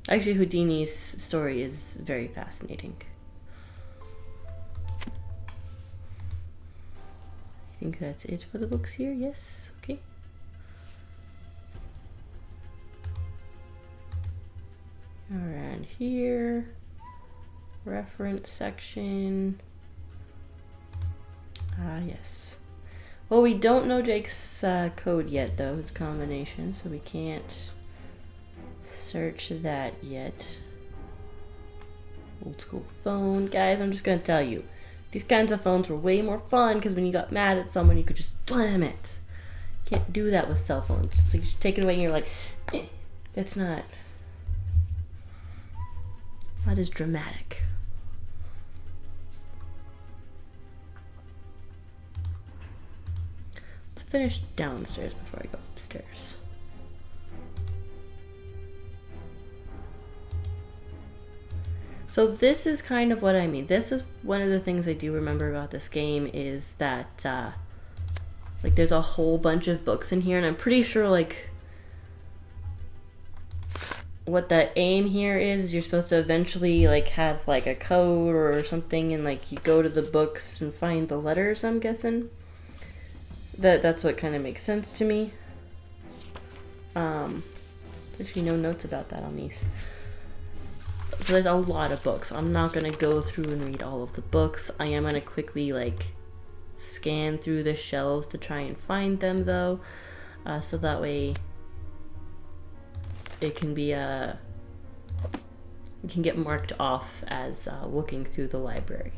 Actually, Houdini's story is very fascinating. think that's it for the books here. Yes, okay. Around here, reference section. Ah, yes. Well, we don't know Jake's code yet, though, his combination, so we can't search that yet. Old school phone. Guys, I'm just gonna tell you, these kinds of phones were way more fun because when you got mad at someone, you could just slam it. Can't do that with cell phones. So you just take it away and you're like, that's not as dramatic. Let's finish downstairs before I go upstairs. So this is kind of what I mean. This is one of the things I do remember about this game is that, like, there's a whole bunch of books in here, and I'm pretty sure, like, what the aim here is you're supposed to eventually, like, have, like, a code or something, and, like, you go to the books and find the letters, I'm guessing. That's what kind of makes sense to me. There's actually no notes about that on these. So there's a lot of books. I'm not going to go through and read all of the books. I am going to quickly, like, scan through the shelves to try and find them, though. So that way it can be, it can get marked off as looking through the library.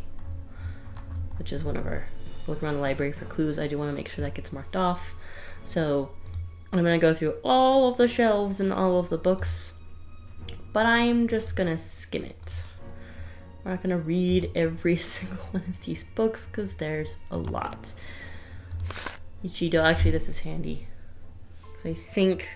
Which is one of our, looking around the library for clues. I do want to make sure that gets marked off. So I'm going to go through all of the shelves and all of the books. But I'm just gonna skim it. We're not gonna read every single one of these books because there's a lot. Ichido, actually this is handy. So I think,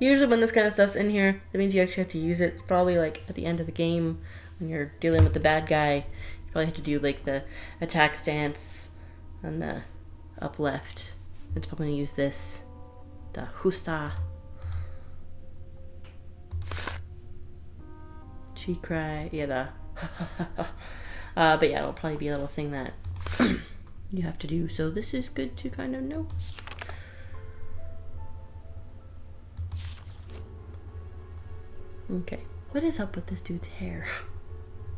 usually when this kind of stuff's in here, that means you actually have to use it probably like at the end of the game when you're dealing with the bad guy. You probably have to do like the attack stance and the up left. It's probably gonna use this, the Husa. Cry, yeah, the but yeah, it'll probably be a little thing that you have to do, so this is good to kind of know. Okay, what is up with this dude's hair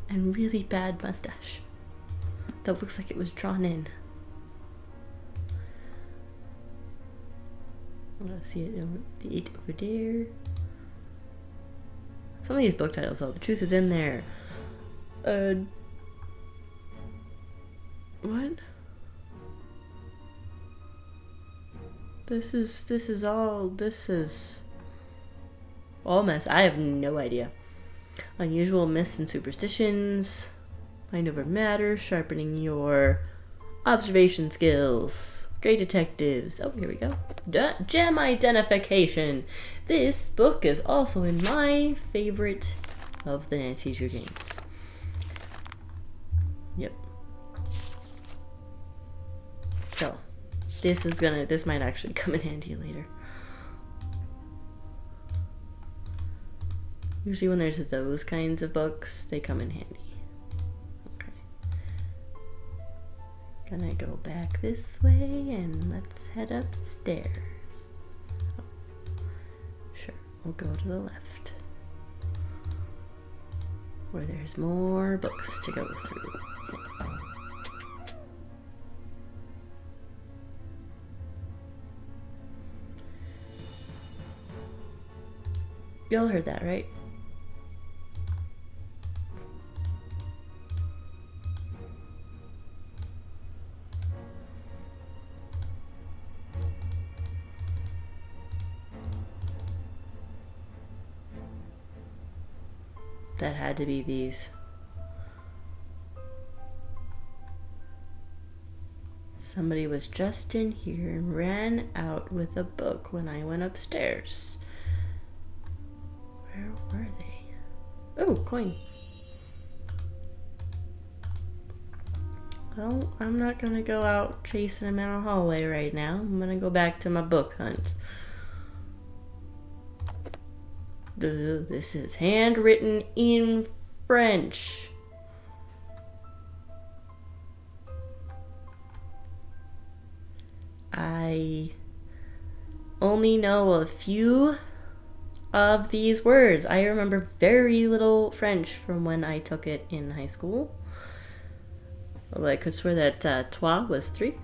and really bad mustache that looks like it was drawn in? Let's see it over the 8 over there. Some of these book titles, though, the truth is in there. What? This is all mess. I have no idea. Unusual myths and superstitions. Mind over matter, sharpening your observation skills. Great detectives. Oh, here we go. Gem identification. This book is also in my favorite of the Nancy Drew games. Yep. So, this might actually come in handy later. Usually when there's those kinds of books, they come in handy. Gonna go back this way and let's head upstairs. Oh. Sure, we'll go to the left. Where there's more books to go through. Y'all heard that, right? That had to be these. Somebody was just in here and ran out with a book when I went upstairs. Where were they? Oh, coin. Well, I'm not gonna go out chasing them in a hallway right now. I'm gonna go back to my book hunt. This is handwritten in French. I only know a few of these words. I remember very little French from when I took it in high school. Although I could swear that toi was 3.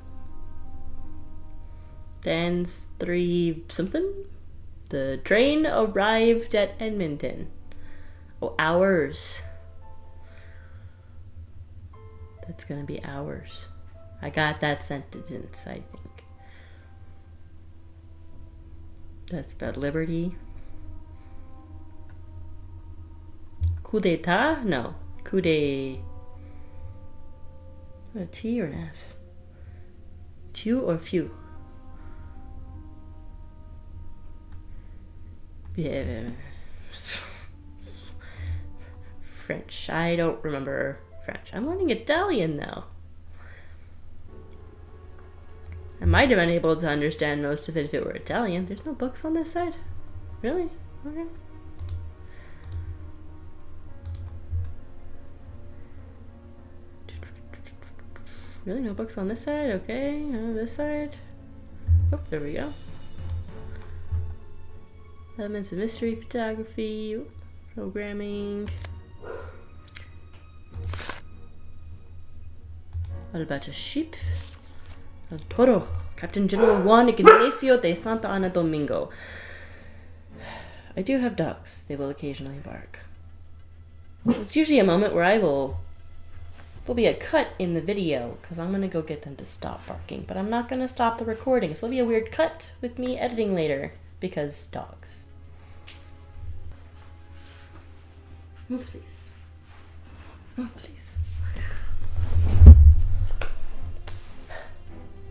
Then's 3 something. The train arrived at Edmonton. Oh, hours. That's gonna be hours. I got that sentence, I think. That's about liberty. Coup d'etat? No. Coup de... A T or an F? Tu or few? Yeah. French. I don't remember French. I'm learning Italian now. I might have been able to understand most of it if it were Italian. There's no books on this side? Really? Okay. Really? No books on this side? Okay. This side? Oh, there we go. Elements of mystery, photography, programming. What about a sheep? El Toro, Captain General Juan Ignacio de Santa Ana Domingo. I do have dogs. They will occasionally bark. It's usually a moment where there'll be a cut in the video because I'm going to go get them to stop barking. But I'm not going to stop the recording. So it'll be a weird cut with me editing later because dogs. Move, please. Move, please.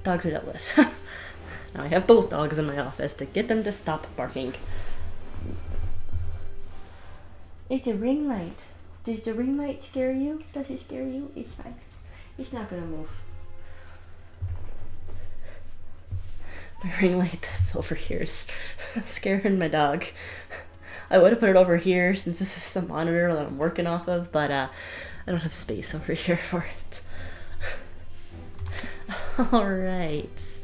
Dogs are dealt with. Now I have both dogs in my office to get them to stop barking. It's a ring light. Does the ring light scare you? Does it scare you? It's fine. It's not gonna move. My ring light that's over here is scaring my dog. I would have put it over here since this is the monitor that I'm working off of, but I don't have space over here for it. Alright,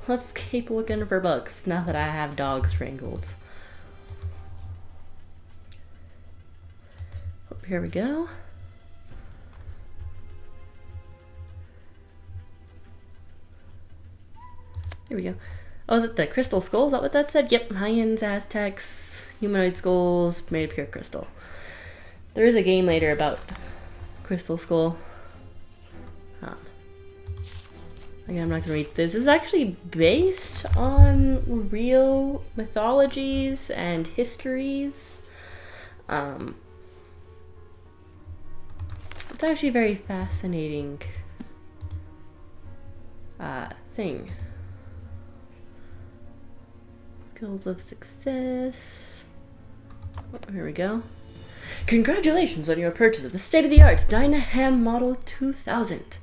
let's keep looking for books now that I have dogs wrangled. Oh, here we go. Here we go. Oh, is it the crystal skull? Is that what that said? Yep, Mayans, Aztecs, humanoid skulls made of pure crystal. There is a game later about Crystal Skull. Again, I'm not going to read this. This is actually based on real mythologies and histories. It's actually a very fascinating thing. Skills of success. Oh, here we go. Congratulations on your purchase of the state-of-the-art Dynaham Model 2000.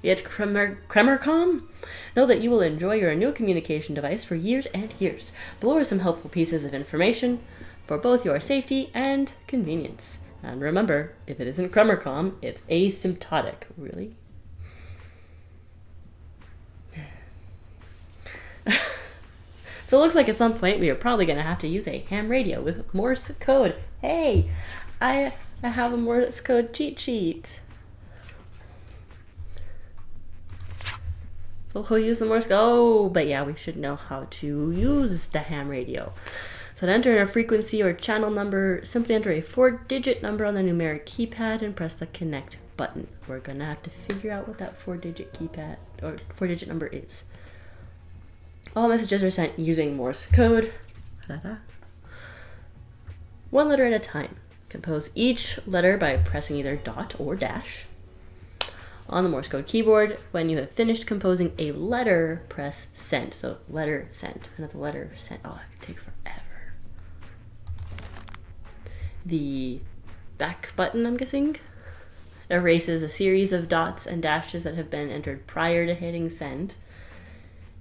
Yet Kremercom? Know that you will enjoy your new communication device for years and years. Below are some helpful pieces of information for both your safety and convenience. And remember, if it isn't Kremercom, it's asymptotic. Really? So it looks like at some point we are probably going to have to use a ham radio with Morse code. Hey, I have a Morse code cheat sheet. So we'll use the Morse code. Oh, but yeah, we should know how to use the ham radio. So to enter a frequency or channel number, simply enter a 4-digit number on the numeric keypad and press the connect button. We're gonna have to figure out what that 4-digit keypad or 4-digit number is. All messages are sent using Morse code. One letter at a time. Compose each letter by pressing either dot or dash on the Morse code keyboard. When you have finished composing a letter, press send. So letter send. Another letter send. Oh, that could take forever. The back button, I'm guessing, erases a series of dots and dashes that have been entered prior to hitting send.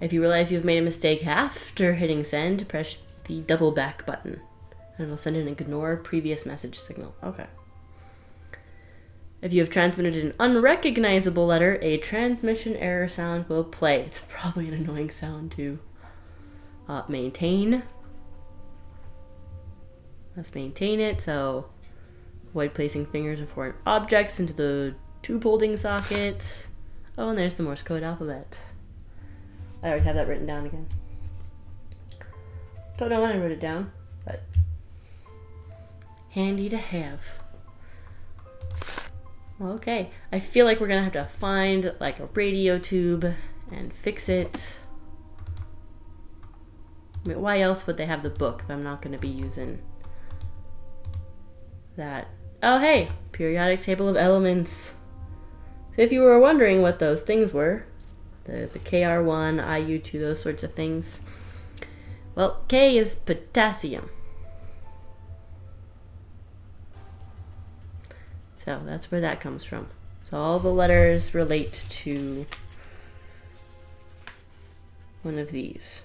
If you realize you've made a mistake after hitting send, press the double back button and it'll send an ignore previous message signal. Okay. If you have transmitted an unrecognizable letter, a transmission error sound will play. It's probably an annoying sound too. Maintain. Let's maintain it, so avoid placing fingers or foreign objects into the tube holding socket. Oh, and there's the Morse code alphabet. I already have that written down again. Don't know when I wrote it down, but handy to have. Okay, I feel like we're gonna have to find like a radio tube and fix it. I mean, why else would they have the book if I'm not gonna be using that? Oh hey, periodic table of elements. So if you were wondering what those things were, the KR1, IU2, those sorts of things. Well, K is potassium. So that's where that comes from. So all the letters relate to one of these.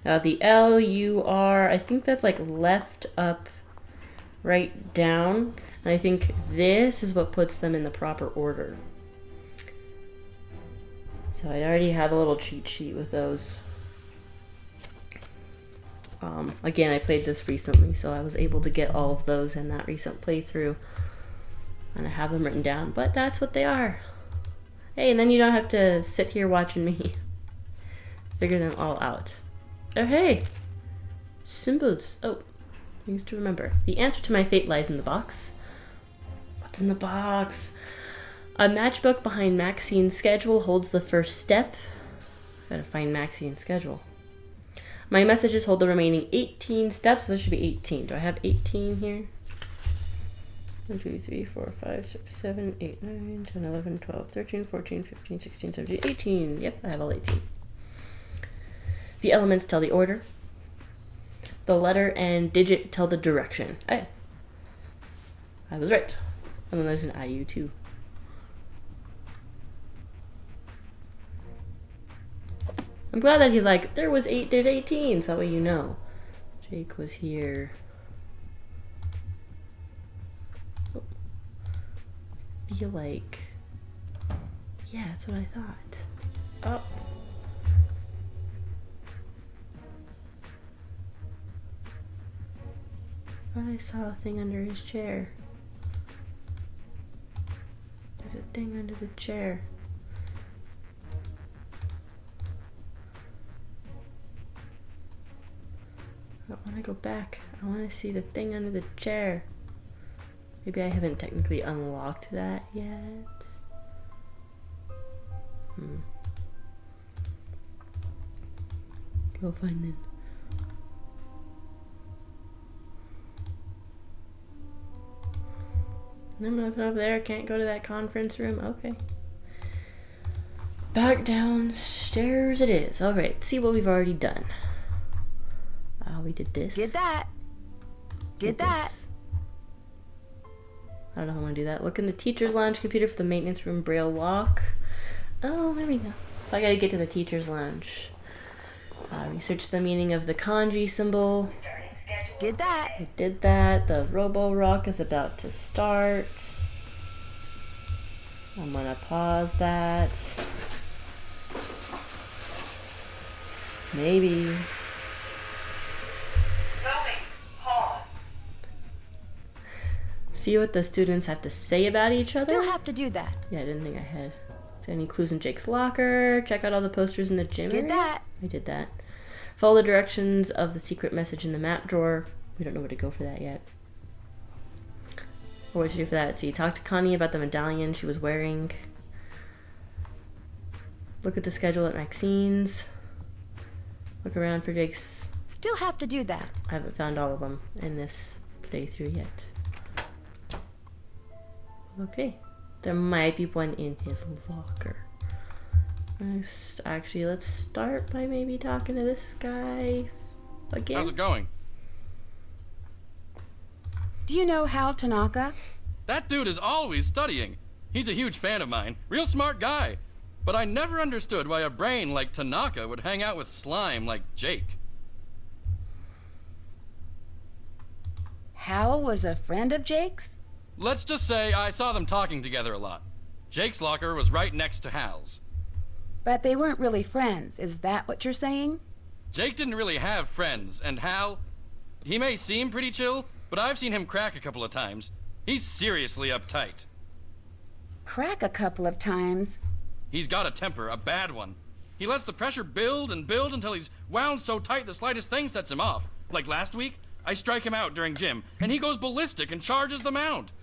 Now the L, U, R, I think that's like left, up, right, down. And I think this is what puts them in the proper order. So I already have a little cheat sheet with those. Again, I played this recently, so I was able to get all of those in that recent playthrough. And I have them written down, but that's what they are. Hey, and then you don't have to sit here watching me figure them all out. Oh, hey! Symbols. Oh, things to remember. The answer to my fate lies in the box. What's in the box? A matchbook behind Maxine's schedule holds the first step. Gotta find Maxine's schedule. My messages hold the remaining 18 steps, so this should be 18. Do I have 18 here? 1, 2, 3, 4, 5, 6, 7, 8, 9, 10, 11, 12, 13, 14, 15, 16, 17, 18. Yep, I have all 18. The elements tell the order. The letter and digit tell the direction. Hey, I was right. And then there's an IU too. I'm glad that he's like, there's 18, so that way you know. Jake was here. Oh. Feel like, yeah, that's what I thought. Oh. Thought I saw a thing under his chair. There's a thing under the chair. I don't want to go back. I want to see the thing under the chair. Maybe I haven't technically unlocked that yet. Go find it. Nothing over there. Can't go to that conference room. Okay. Back downstairs it is. Alright, see what we've already done. We did this. Did that. Did that. This. I don't know how I want to do that. Look in the teacher's lounge computer for the maintenance room braille lock. Oh, there we go. So I gotta get to the teacher's lounge. Research the meaning of the kanji symbol. Did that. I did that. The Robo Rock is about to start. I'm gonna pause that. Maybe. See what the students have to say about each other? Still have to do that. Yeah, I didn't think I had. Is there any clues in Jake's locker? Check out all the posters in the gym Did area? that. I did that. Follow the directions of the secret message in the map drawer. We don't know where to go for that yet. Or what to do for that. See, talk to Connie about the medallion she was wearing. Look at the schedule at Maxine's. Look around for Jake's. Still have to do that. I haven't found all of them in this playthrough yet. Okay. There might be one in his locker. Actually, let's start by maybe talking to this guy again. How's it going? Do you know Hal Tanaka? That dude is always studying. He's a huge fan of mine. Real smart guy. But I never understood why a brain like Tanaka would hang out with slime like Jake. Hal was a friend of Jake's? Let's just say I saw them talking together a lot. Jake's locker was right next to Hal's. But they weren't really friends, is that what you're saying? Jake didn't really have friends, and Hal, he may seem pretty chill, but I've seen him crack a couple of times. He's seriously uptight. Crack a couple of times? He's got a temper, a bad one. He lets the pressure build and build until he's wound so tight the slightest thing sets him off. Like last week, I strike him out during gym, and he goes ballistic and charges the mound.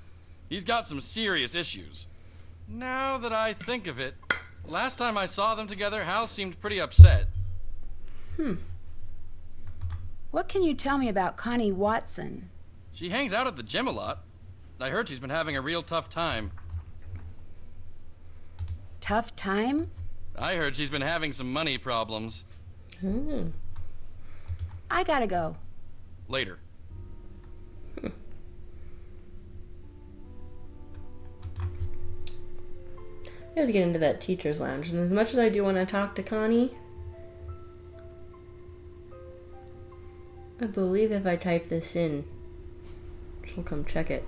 He's got some serious issues. Now that I think of it, last time I saw them together, Hal seemed pretty upset. What can you tell me about Connie Watson? She hangs out at the gym a lot. I heard she's been having a real tough time. Tough time? I heard she's been having some money problems. I gotta go. Later. I have to get into that teacher's lounge, and as much as I do want to talk to Connie, I believe if I type this in, she'll come check it.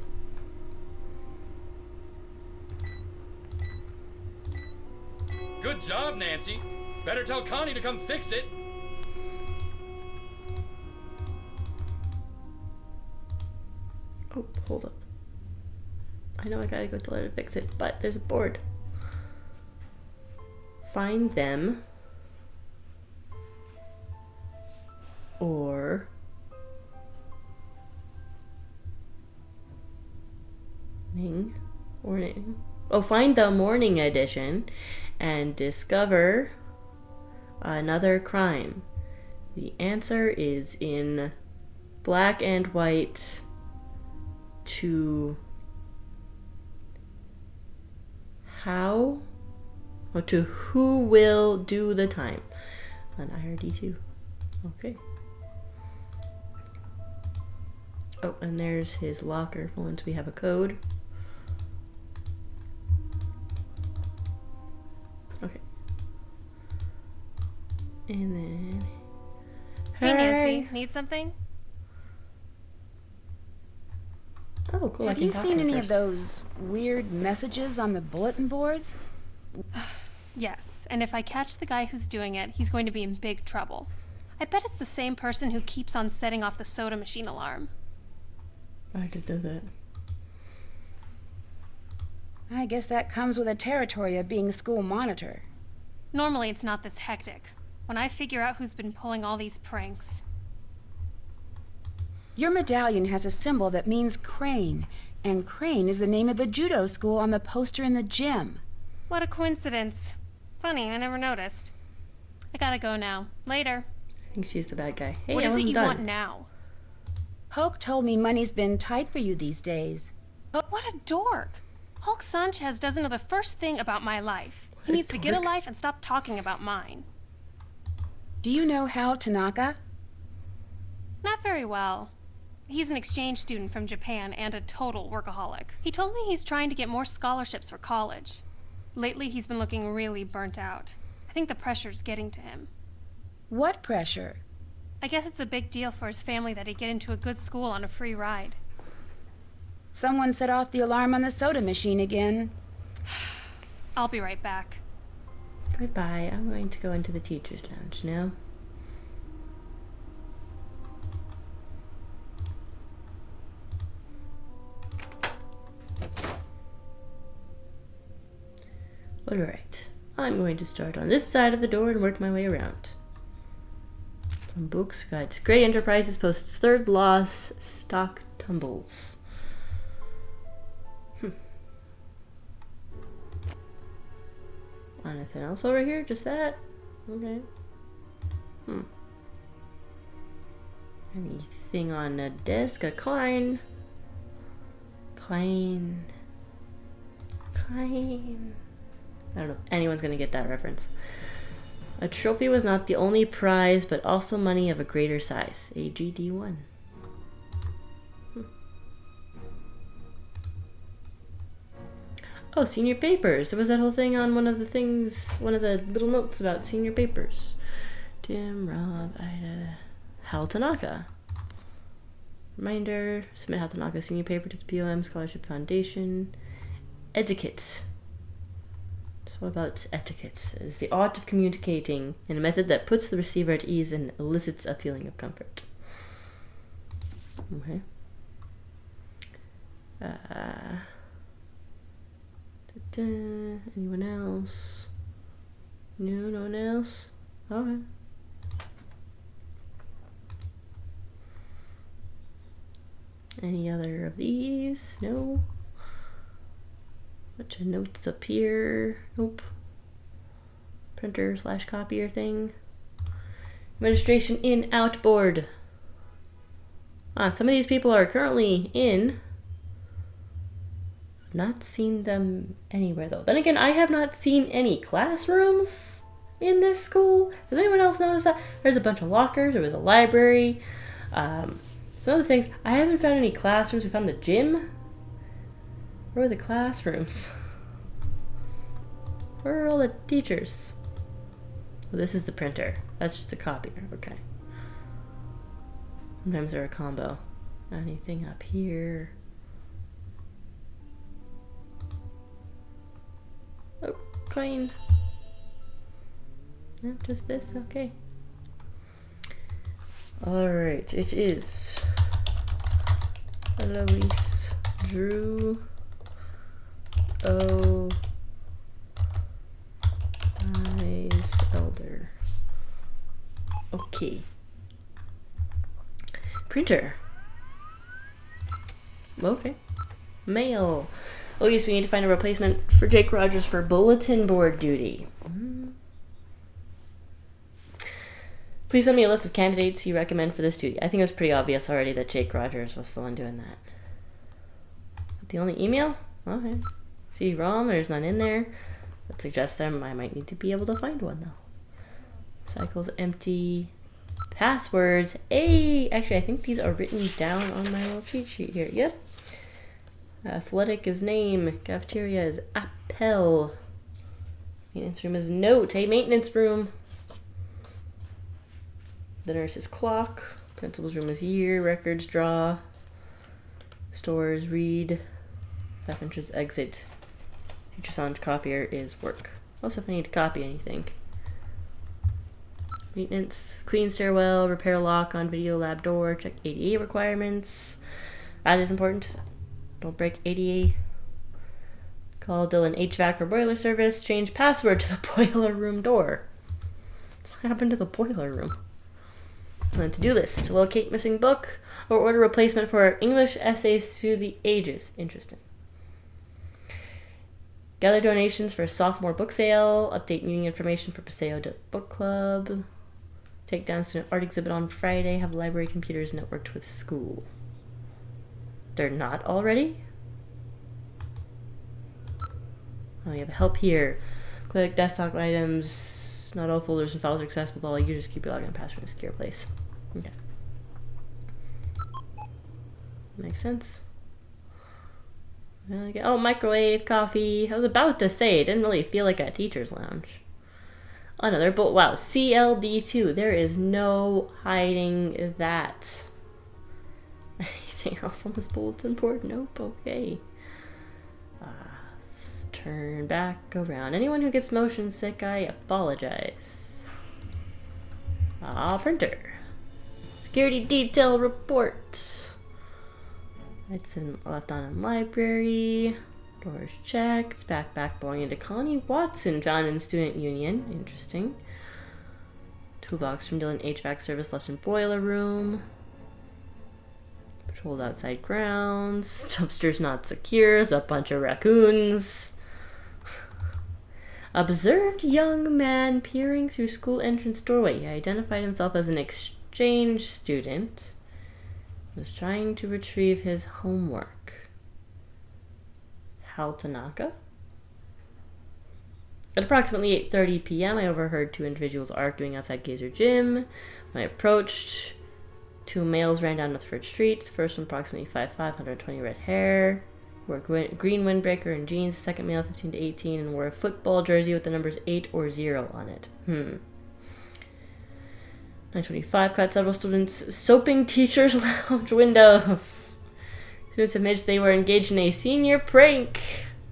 Good job, Nancy. Better tell Connie to come fix it. Oh, hold up. I know I gotta go tell her to fix it, but there's a board. Find them. Or morning. Oh, find the morning edition and discover another crime. The answer is in black and white to how or to who will do the time on IRD2. Okay. Oh, and there's his locker for once we have a code. Okay. And then Hey, Nancy, need something? Oh, cool. Have I can you talk seen to him any first. of those weird messages on the bulletin boards? Yes, and if I catch the guy who's doing it, he's going to be in big trouble. I bet it's the same person who keeps on setting off the soda machine alarm. I just did that. I guess that comes with the territory of being school monitor. Normally it's not this hectic. When I figure out who's been pulling all these pranks. Your medallion has a symbol that means crane, and crane is the name of the judo school on the poster in the gym. What a coincidence. Funny, I never noticed. I gotta go now. Later. I think she's the bad guy. Hey, What I is it wasn't you done. want now? Hoke told me money's been tight for you these days. But what a dork! Hulk Sanchez doesn't know the first thing about my life. He What a needs to get a dork. life and stop talking about mine. Do you know Hal Tanaka? Not very well. He's an exchange student from Japan and a total workaholic. He told me he's trying to get more scholarships for college. Lately, he's been looking really burnt out. I think the pressure's getting to him. What pressure? I guess it's a big deal for his family that he get into a good school on a free ride. Someone set off the alarm on the soda machine again. I'll be right back. Goodbye. I'm going to go into the teacher's lounge now. Alright. I'm going to start on this side of the door and work my way around. Some books, guides. Gray Enterprises posts third loss, stock tumbles. Anything else over here? Just that? Okay. Anything on a desk? A coin? Coin. Coin. I don't know if anyone's gonna get that reference. A trophy was not the only prize, but also money of a greater size. AGD1. Oh, senior papers. There was that whole thing on one of the things, one of the little notes about senior papers. Tim, Rob, Ida, Hal Tanaka. Reminder, submit Hatanaka senior paper to the BOM Scholarship Foundation. Etiquette. So what about etiquette? It is the art of communicating in a method that puts the receiver at ease and elicits a feeling of comfort. Okay. Anyone else? No, no one else? Okay. Any other of these? No. Bunch of notes up here. Nope. Printer / copier thing. Administration in outboard. Some of these people are currently in. I've not seen them anywhere though. Then again, I have not seen any classrooms in this school. Does anyone else notice that? There's a bunch of lockers. There was a library. Some other things. I haven't found any classrooms. We found the gym. Where are the classrooms? Where are all the teachers? Well, this is the printer. That's just a copier. Okay. Sometimes they're a combo. Anything up here? Oh, coin. No, just this. Okay. Alright, it is Eloise Drew O. Eyes Elder. Okay. Printer. Okay. Mail. Oh yes, we need to find a replacement for Jake Rogers for bulletin board duty. Please send me a list of candidates you recommend for this duty. I think it was pretty obvious already that Jake Rogers was the one doing that. The only email? Okay. CD-ROM, there's none in there. That suggests I might need to be able to find one though. Cycles empty. Passwords. Hey! Actually, I think these are written down on my little cheat sheet here. Yep. Athletic is name. Cafeteria is appel. Maintenance room is note. Hey, maintenance room. The nurse's clock. Principal's room is year. Records draw. Stores read. Staff entrance exit. Future sound copier is work. Also, if I need to copy anything. Maintenance. Clean stairwell. Repair lock on video lab door. Check ADA requirements. That is important. Don't break ADA. Call Dylan HVAC for boiler service. Change password to the boiler room door. What happened to the boiler room? And then to-do list. To locate missing book or order replacement for English essays through the ages. Interesting. Gather donations for a sophomore book sale. Update meeting information for Paseo Book Club. Take down student art exhibit on Friday. Have library computers networked with school. They're not already? Oh, you have help here. Click desktop items. Not all folders and files are accessible to all users. Keep your login and password in a secure place. Okay. Makes sense. Oh, microwave, coffee. I was about to say, it didn't really feel like a teacher's lounge. Another bolt. Wow, CLD2. There is no hiding that. Anything else on this bulletin board? Nope. Okay. Let's turn back around. Anyone who gets motion sick, I apologize. Printer. Security detail report. It's left on in library. Doors checked. Backpack belonging to Connie Watson found in student union. Interesting. Toolbox from Dylan HVAC service left in boiler room. Patrolled outside grounds. Dumpster's not secure. There's a bunch of raccoons. Observed young man peering through school entrance doorway. He identified himself as an exchange student. Was trying to retrieve his homework. Hal Tanaka? At approximately 8:30 p.m., I overheard two individuals arguing outside Gazer Gym. When I approached, two males ran down Rutherford Street. The first one approximately 5'5", 120 red hair. Wore a green windbreaker and jeans. The second male, 15 to 18, and wore a football jersey with the numbers 8 or 0 on it. 9:25 caught several students soaping teachers' lounge windows. Students admitted they were engaged in a senior prank.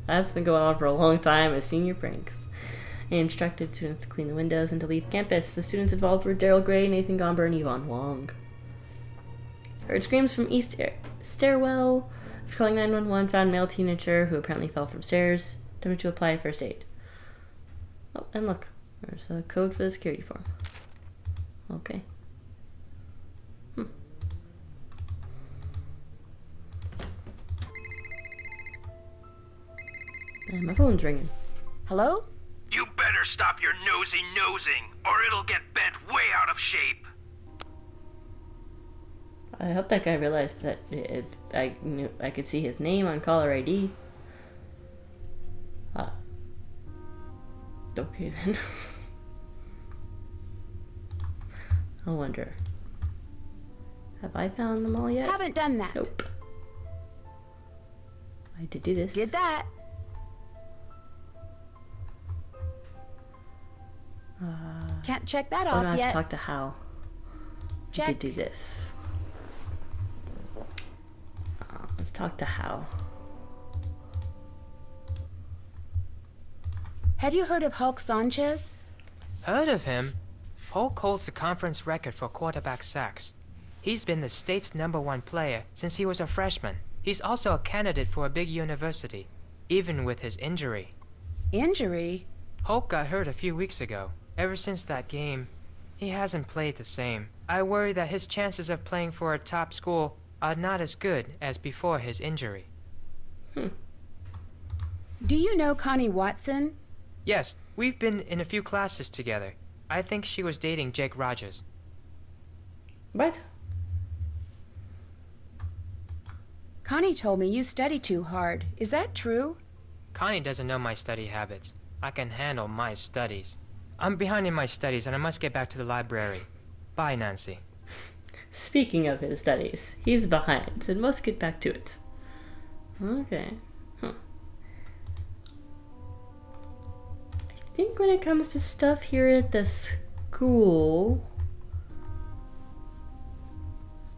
That's been going on for a long time, as senior pranks. They instructed students to clean the windows and to leave campus. The students involved were Daryl Gray, Nathan Gomber, and Yvonne Wong. Heard screams from East Stairwell. After calling 911, found male teenager who apparently fell from stairs. Attempted to apply first aid. Oh, and look. There's a code for the security form. Okay. And my phone's ringing. Hello? You better stop your nosy nosing, or it'll get bent way out of shape. I hope that guy realized that I knew I could see his name on caller ID. Okay then. I wonder. Have I found them all yet? Haven't done that. Nope. I did do this. Did that. Can't check that I'm gonna off have yet. to talk to Hal. I Check. did do this. Let's talk to Hal. Have you heard of Hulk Sanchez? Heard of him? Hulk holds the conference record for quarterback sacks. He's been the state's #1 player since he was a freshman. He's also a candidate for a big university, even with his injury. Injury? Hulk got hurt a few weeks ago. Ever since that game, he hasn't played the same. I worry that his chances of playing for a top school are not as good as before his injury. Do you know Connie Watson? Yes, we've been in a few classes together. I think she was dating Jake Rogers. What? Connie told me you study too hard. Is that true? Connie doesn't know my study habits. I can handle my studies. I'm behind in my studies and I must get back to the library. Bye, Nancy. Speaking of his studies, he's behind and must get back to it. Okay. I think when it comes to stuff here at the school,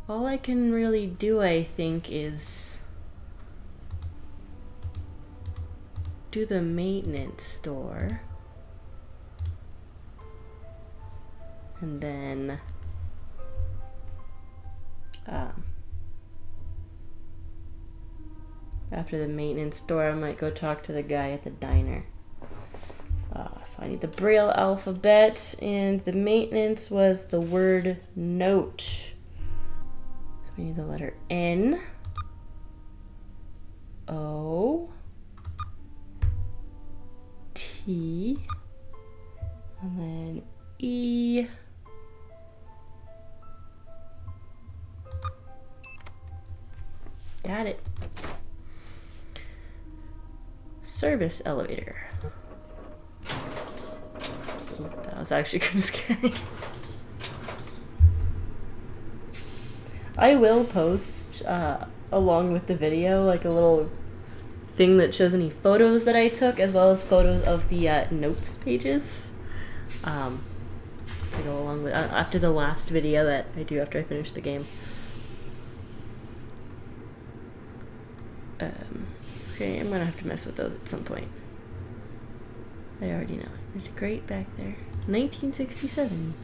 all I can really do, I think, is do the maintenance store. And then after the maintenance store, I might go talk to the guy at the diner. So I need the Braille alphabet, and the maintenance was the word note. So we need the letter N, O, T, and then E. Got it. Service elevator. That was actually kind of scary. I will post, along with the video, like a little thing that shows any photos that I took, as well as photos of the notes pages. To go along with, after the last video that I do after I finish the game. Okay, I'm gonna have to mess with those at some point. I already know it. There's a grate back there. 1967.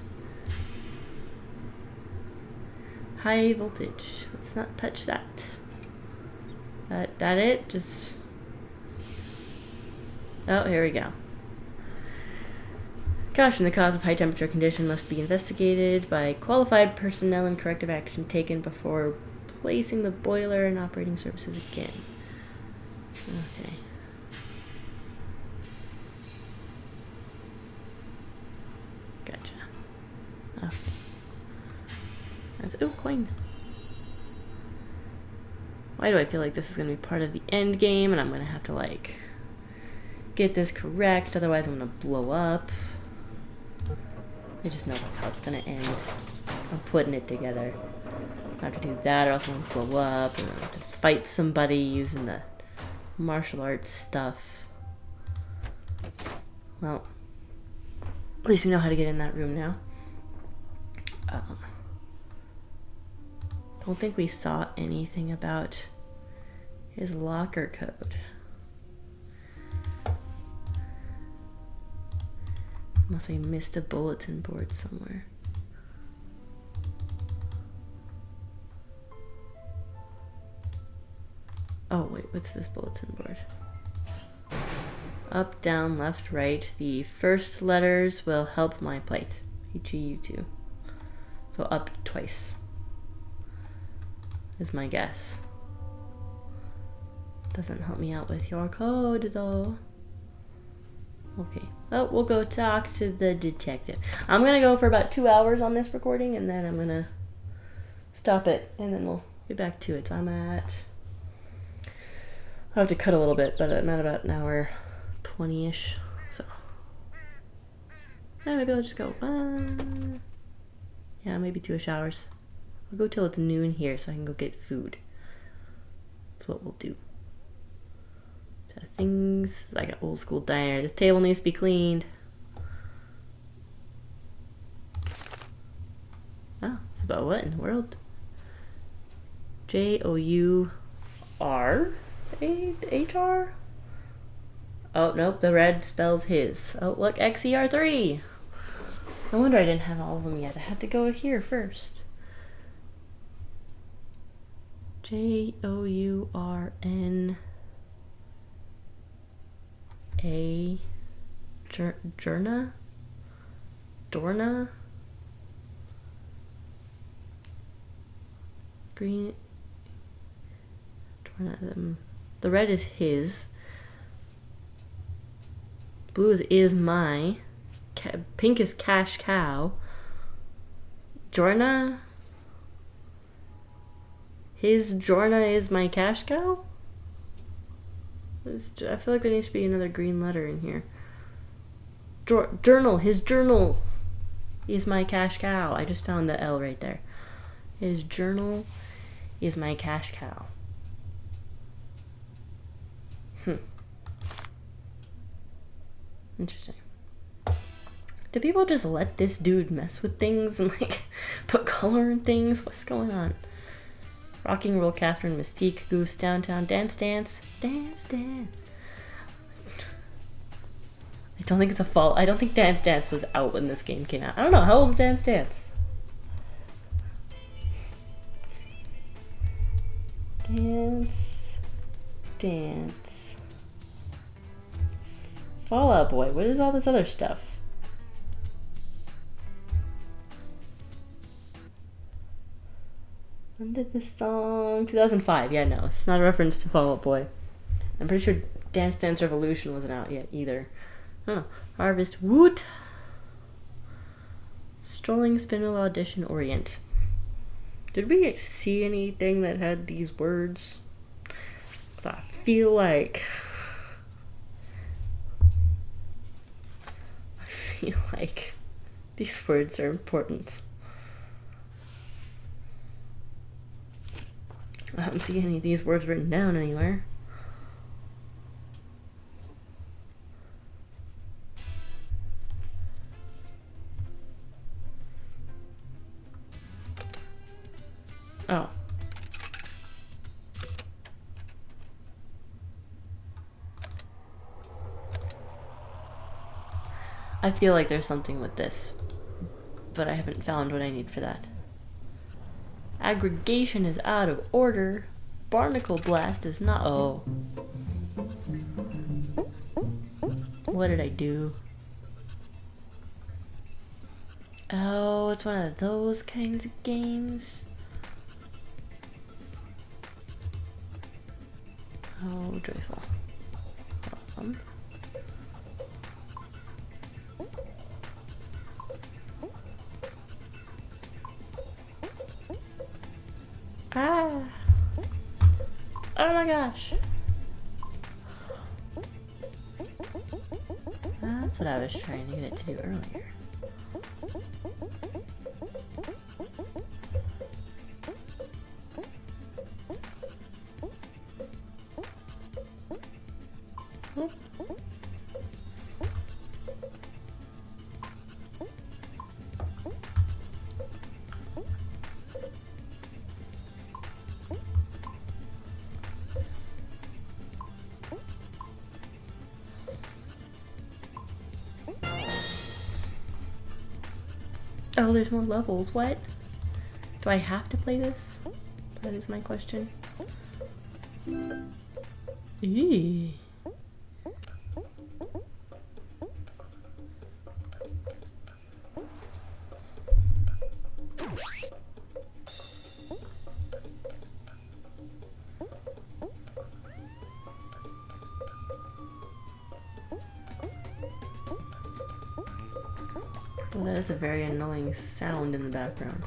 High voltage. Let's not touch that. Is that it? Just... Oh, here we go. Caution, the cause of high temperature condition must be investigated by qualified personnel and corrective action taken before placing the boiler in operating services again. Okay. Gotcha. Okay. That's... Oh, coin. Why do I feel like this is going to be part of the end game and I'm going to have to, like, get this correct, otherwise I'm going to blow up. I just know that's how it's going to end. I'm putting it together. I have to do that or else I'm going to blow up, and I have to fight somebody using the martial arts stuff. Well, at least we know how to get in that room now. Don't think we saw anything about his locker code. Unless I missed a bulletin board somewhere. Oh wait, what's this bulletin board? Up, down, left, right. The first letters will help my plight. HEU2. So up twice is my guess. Doesn't help me out with your code though. Okay, well, we'll go talk to the detective. I'm gonna go for about 2 hours on this recording and then I'm gonna stop it and then we'll get back to it. So I'm at, I'll have to cut a little bit, but I'm at about an hour 20-ish. So yeah, maybe I'll just go yeah, maybe 2-ish hours. I'll go till it's noon here so I can go get food. That's what we'll do. So things, it's like an old school diner. This table needs to be cleaned. Oh, it's about what in the world? JOUR? Oh, nope, the red spells his. Oh, look, XER3. No wonder I didn't have all of them yet. I had to go here first. JOURN A Jorna? Dorna? Green Dorna, the red is his. Blue is my. Pink is cash cow. Jorna? His Jorna is my cash cow? I feel like there needs to be another green letter in here. Journal. His journal is my cash cow. I just found the L right there. His journal is my cash cow. Interesting. Do people just let this dude mess with things and like put color in things? What's going on? Rocking Roll, Caythorne, Mystique, Goose, Downtown, Dance Dance, Dance Dance. I don't think it's a fault. I don't think Dance Dance was out when this game came out. I don't know. How old is Dance Dance? Dance Dance. Fall Out Boy. What is all this other stuff? When did this song? 2005. Yeah, no, it's not a reference to Fall Out Boy. I'm pretty sure Dance Dance Revolution wasn't out yet either. I don't know. Harvest Woot. Strolling Spinwheel Audition Orient. Did we see anything that had these words? I feel like these words are important. I don't see any of these words written down anywhere. Oh. I feel like there's something with this, but I haven't found what I need for that. Aggregation is out of order. Barnacle Blast is not. Oh. What did I do? Oh, it's one of those kinds of games. Oh, joyful. Welcome. Ah! Oh my gosh! That's what I was trying to get it to do earlier. Oh, there's more levels. What? Do I have to play this? That is my question. Eee. Well, that is a very annoying sound in the background.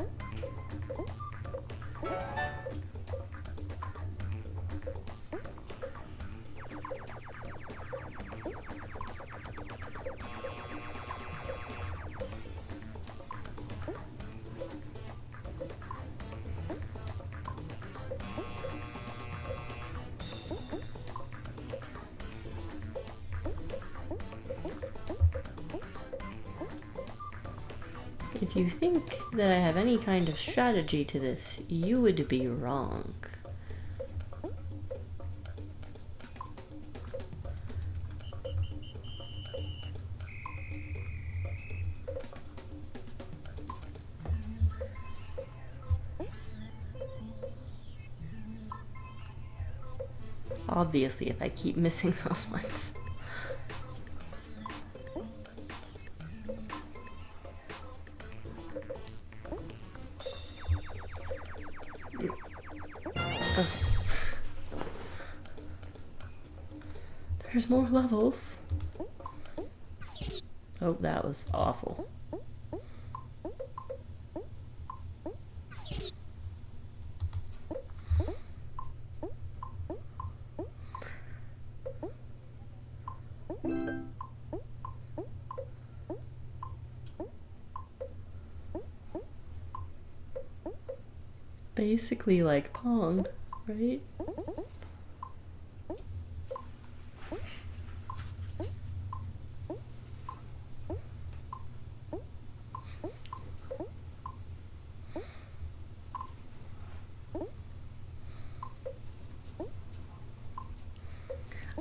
If you think that I have any kind of strategy to this, you would be wrong. Obviously, if I keep missing those ones. Okay. There's more levels. Oh, that was awful. Basically like Pong, right?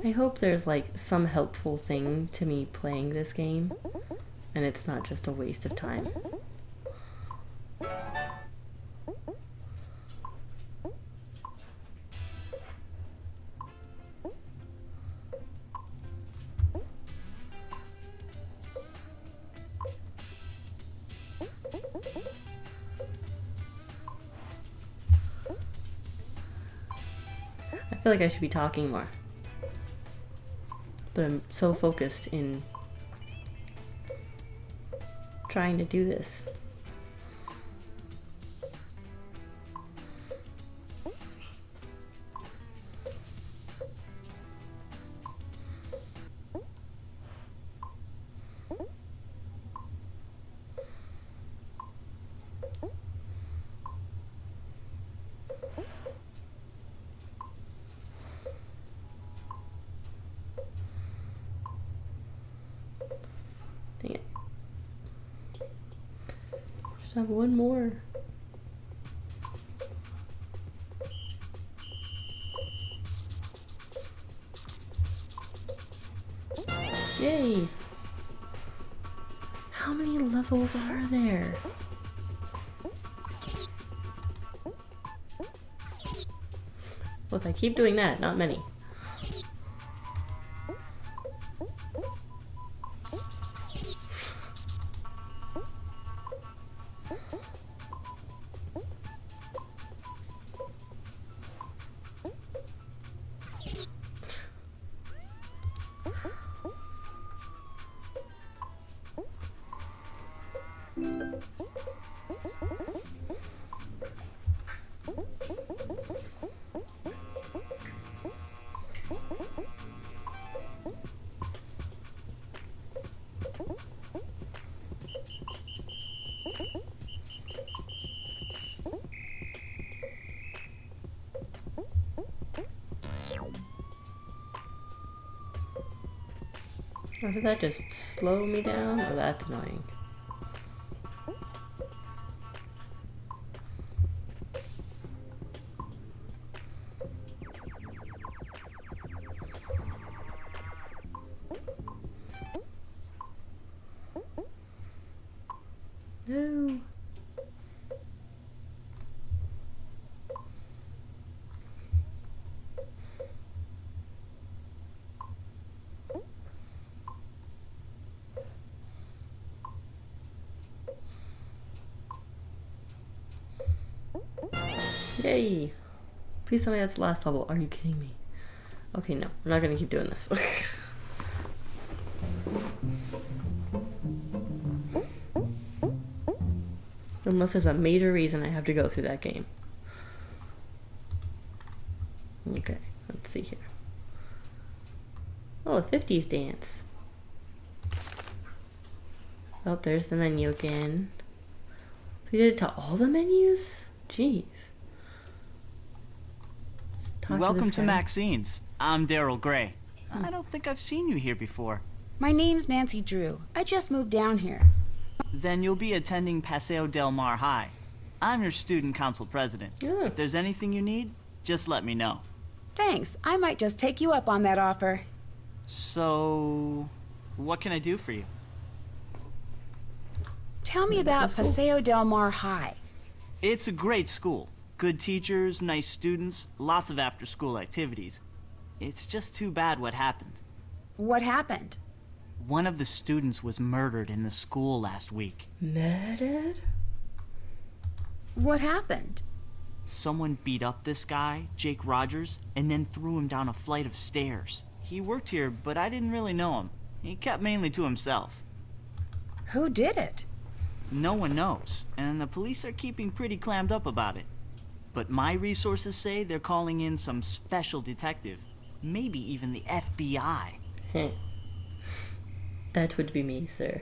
I hope there's like some helpful thing to me playing this game, and it's not just a waste of time. I feel like I should be talking more, but I'm so focused in trying to do this. Dang it. Just have one more. Yay! How many levels are there? Well, if I keep doing that, not many. Or did that just slow me down? Oh, that's annoying. No. Yay. Please tell me that's the last level. Are you kidding me? Okay, no. I'm not gonna keep doing this. Unless there's a major reason I have to go through that game. Okay, let's see here. Oh, a 50s dance. Oh, there's the menu again. So you did it to all the menus? Jeez. Welcome to Maxine's. I'm Daryl Gray. I don't think I've seen you here before. My name's Nancy Drew. I just moved down here. Then you'll be attending Paseo Del Mar High. I'm your student council president. Yeah. If there's anything you need, just let me know. Thanks. I might just take you up on that offer. So, what can I do for you? Tell me about That's cool. Paseo Del Mar High. It's a great school. Good teachers, nice students, lots of after-school activities. It's just too bad what happened. What happened? One of the students was murdered in the school last week. Murdered? What happened? Someone beat up this guy, Jake Rogers, and then threw him down a flight of stairs. He worked here, but I didn't really know him. He kept mainly to himself. Who did it? No one knows, and the police are keeping pretty clammed up about it. But my resources say they're calling in some special detective, maybe even the FBI. Heh. That would be me, sir.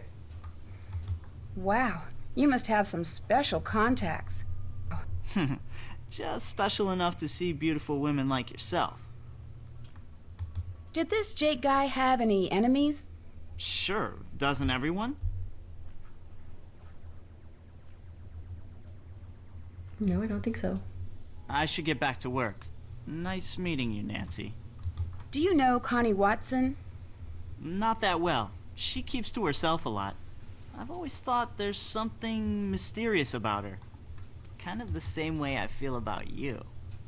Wow, you must have some special contacts. Just special enough to see beautiful women like yourself. Did this Jake guy have any enemies? Sure, doesn't everyone? No, I don't think so. I should get back to work. Nice meeting you, Nancy. Do you know Connie Watson? Not that well. She keeps to herself a lot. I've always thought there's something mysterious about her. Kind of the same way I feel about you.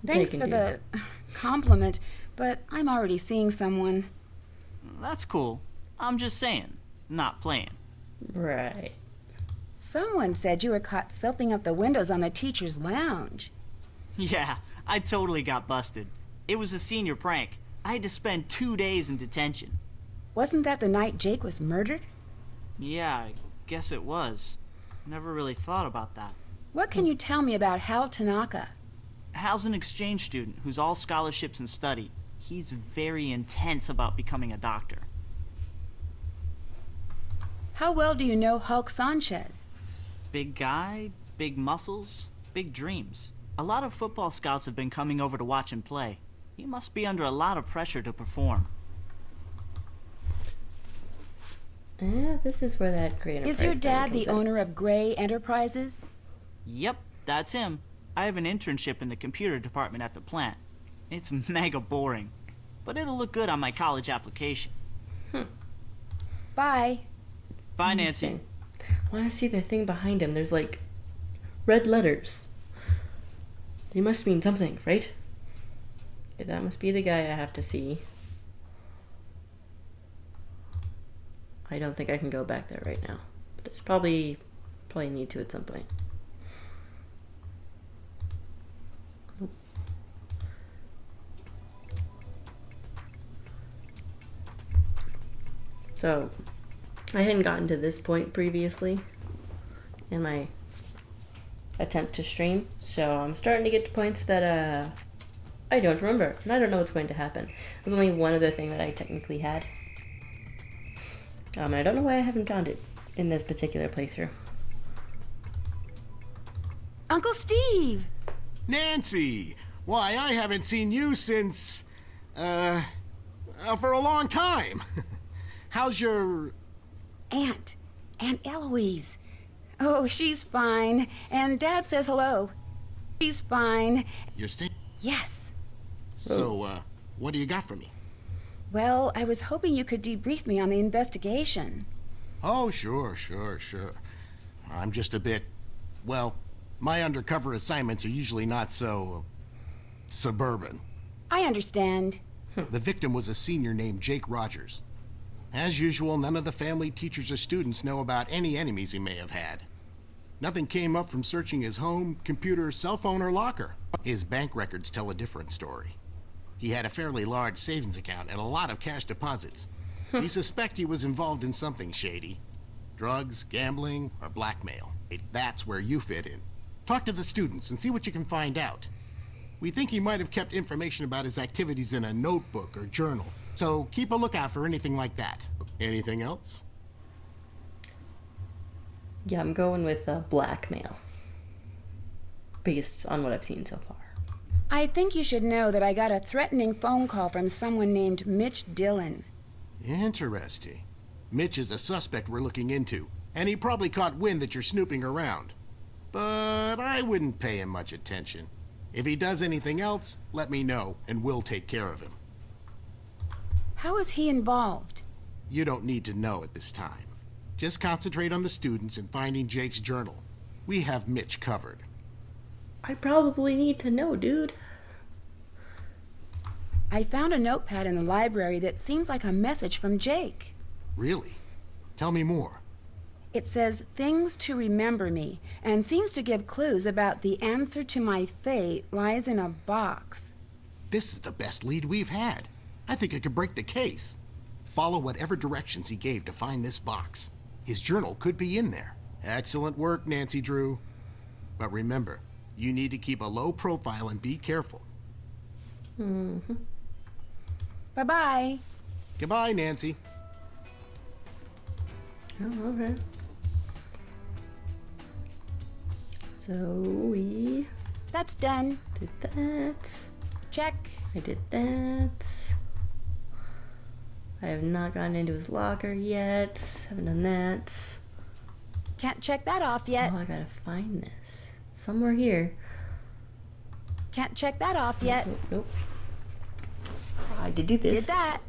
Thanks Taken for you. the compliment, but I'm already seeing someone. That's cool. I'm just saying, not playing. Right. Someone said you were caught soaping up the windows on the teacher's lounge. Yeah, I totally got busted. It was a senior prank. I had to spend 2 days in detention. Wasn't that the night Jake was murdered? Yeah, I guess it was. Never really thought about that. What can you tell me about Hal Tanaka? Hal's an exchange student who's all scholarships and study. He's very intense about becoming a doctor. How well do you know Hulk Sanchez? Big guy, big muscles, big dreams. A lot of football scouts have been coming over to watch him play. He must be under a lot of pressure to perform. Yeah, this is where that Gray Enterprise Is your thing dad the comes in. owner of Gray Enterprises? Yep, that's him. I have an internship in the computer department at the plant. It's mega boring, but it'll look good on my college application. Bye. Bye, Nancy. Interesting. I want to see the thing behind him. There's like red letters. They must mean something, right? Okay, that must be the guy I have to see. I don't think I can go back there right now. But there's probably need to at some point. Nope. So, I hadn't gotten to this point previously in my attempt to stream, so I'm starting to get to points that I don't remember, and I don't know what's going to happen. There's only one other thing that I technically had. And I don't know why I haven't found it in this particular playthrough. Uncle Steve! Nancy! Why, I haven't seen you since, for a long time. How's your... Aunt Eloise. Oh, she's fine. And Dad says hello. She's fine. You're staying? Yes. So, what do you got for me? Well, I was hoping you could debrief me on the investigation. Oh, sure. I'm just a bit... well, my undercover assignments are usually not so... suburban. I understand. The victim was a senior named Jake Rogers. As usual, none of the family, teachers, or students know about any enemies he may have had. Nothing came up from searching his home, computer, cell phone, or locker. His bank records tell a different story. He had a fairly large savings account and a lot of cash deposits. We suspect he was involved in something shady. Drugs, gambling, or blackmail. That's where you fit in. Talk to the students and see what you can find out. We think he might have kept information about his activities in a notebook or journal, so keep a lookout for anything like that. Anything else? Yeah, I'm going with blackmail. Based on what I've seen so far. I think you should know that I got a threatening phone call from someone named Mitch Dillon. Interesting. Mitch is a suspect we're looking into, and he probably caught wind that you're snooping around. But I wouldn't pay him much attention. If he does anything else, let me know, and we'll take care of him. How is he involved? You don't need to know at this time. Just concentrate on the students and finding Jake's journal. We have Mitch covered. I probably need to know, dude. I found a notepad in the library that seems like a message from Jake. Really? Tell me more. It says things to remember me and seems to give clues about the answer to my fate lies in a box. This is the best lead we've had. I think it could break the case. Follow whatever directions he gave to find this box. His journal could be in there. Excellent work, Nancy Drew. But remember, you need to keep a low profile and be careful. Bye-bye. Goodbye, Nancy. Oh, okay. So we That's done. did that. Check. I did that. I have not gotten into his locker yet. Haven't done that. Can't check that off yet. Oh, I gotta find this. It's somewhere here. Can't check that off yet. Nope, nope. I did do this. Did that.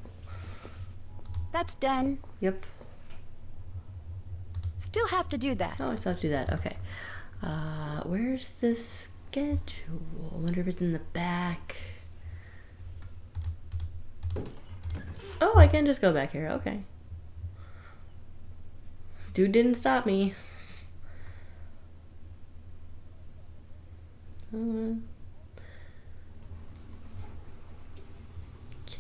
That's done. Yep. Still have to do that. Oh, I still have to do that. Okay. Where's the schedule? I wonder if it's in the back. Oh, I can just go back here. Okay. Dude didn't stop me.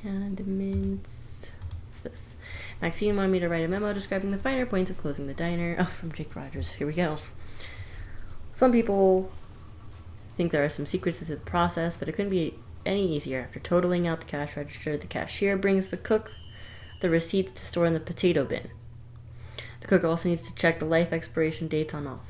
Condiments. What's this? Maxine wanted me to write a memo describing the finer points of closing the diner. Oh, from Jake Rogers. Here we go. Some people think there are some secrets to the process, but it couldn't be any easier. After totaling out the cash register, the cashier brings the cook the receipts to store in the potato bin. The cook also needs to check the life expiration dates on all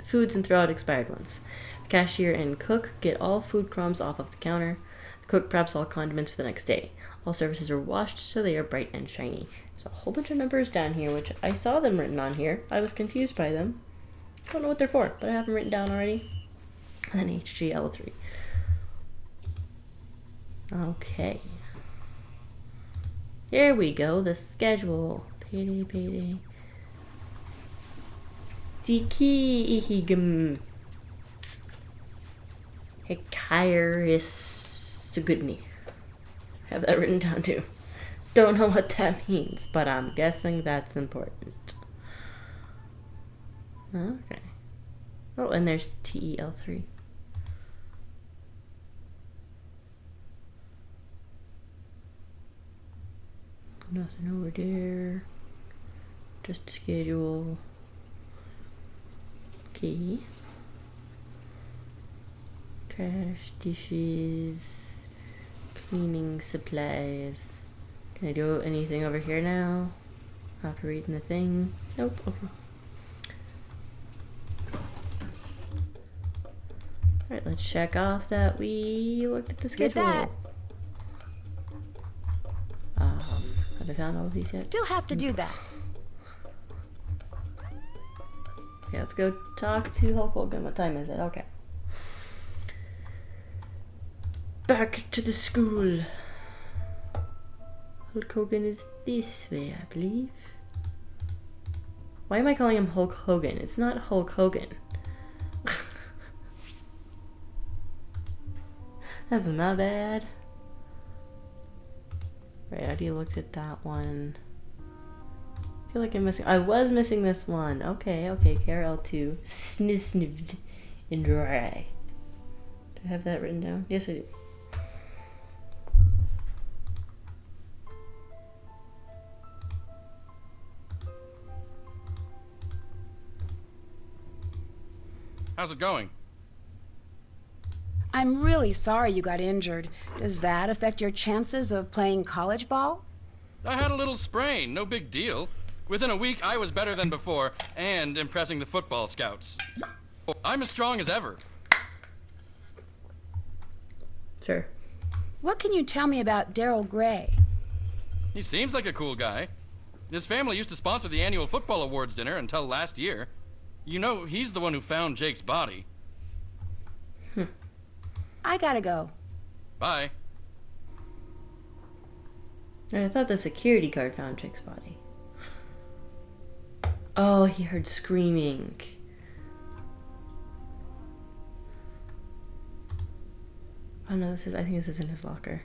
foods and throw out expired ones. The cashier and cook get all food crumbs off of the counter. The cook preps all condiments for the next day. All surfaces are washed so they are bright and shiny. There's a whole bunch of numbers down here, which I saw them written on here. I was confused by them. Don't know what they're for, but I have them written down already. And then HGL3. Okay. Here we go, the schedule. Payday. Siki ihigum. Hekairis Sugudni. Have that written down too. Don't know what that means, but I'm guessing that's important. Okay. Oh, and there's TEL3. Nothing over there. Just schedule. Okay. Trash, dishes, cleaning supplies. Can I do anything over here now? After reading the thing? Nope. Okay. Alright, let's check off that we looked at the schedule. Did that. Have I found all of these yet? Still have to do that. Okay, let's go talk to Hulk Hogan. What time is it? Okay. Back to the school. Hulk Hogan is this way, I believe. Why am I calling him Hulk Hogan? It's not Hulk Hogan. That's not bad. Right, I already looked at that one. I feel like I'm missing. I was missing this one. Okay, KRL2. Sniznivd in dry. Do I have that written down? Yes, I do. How's it going? I'm really sorry you got injured. Does that affect your chances of playing college ball? I had a little sprain, no big deal. Within a week, I was better than before, and impressing the football scouts. I'm as strong as ever. Sure. What can you tell me about Daryl Gray? He seems like a cool guy. His family used to sponsor the annual football awards dinner until last year. You know, he's the one who found Jake's body. I gotta go. Bye. And I thought the security guard found Jake's body. Oh, he heard screaming. Oh no, I think this is in his locker.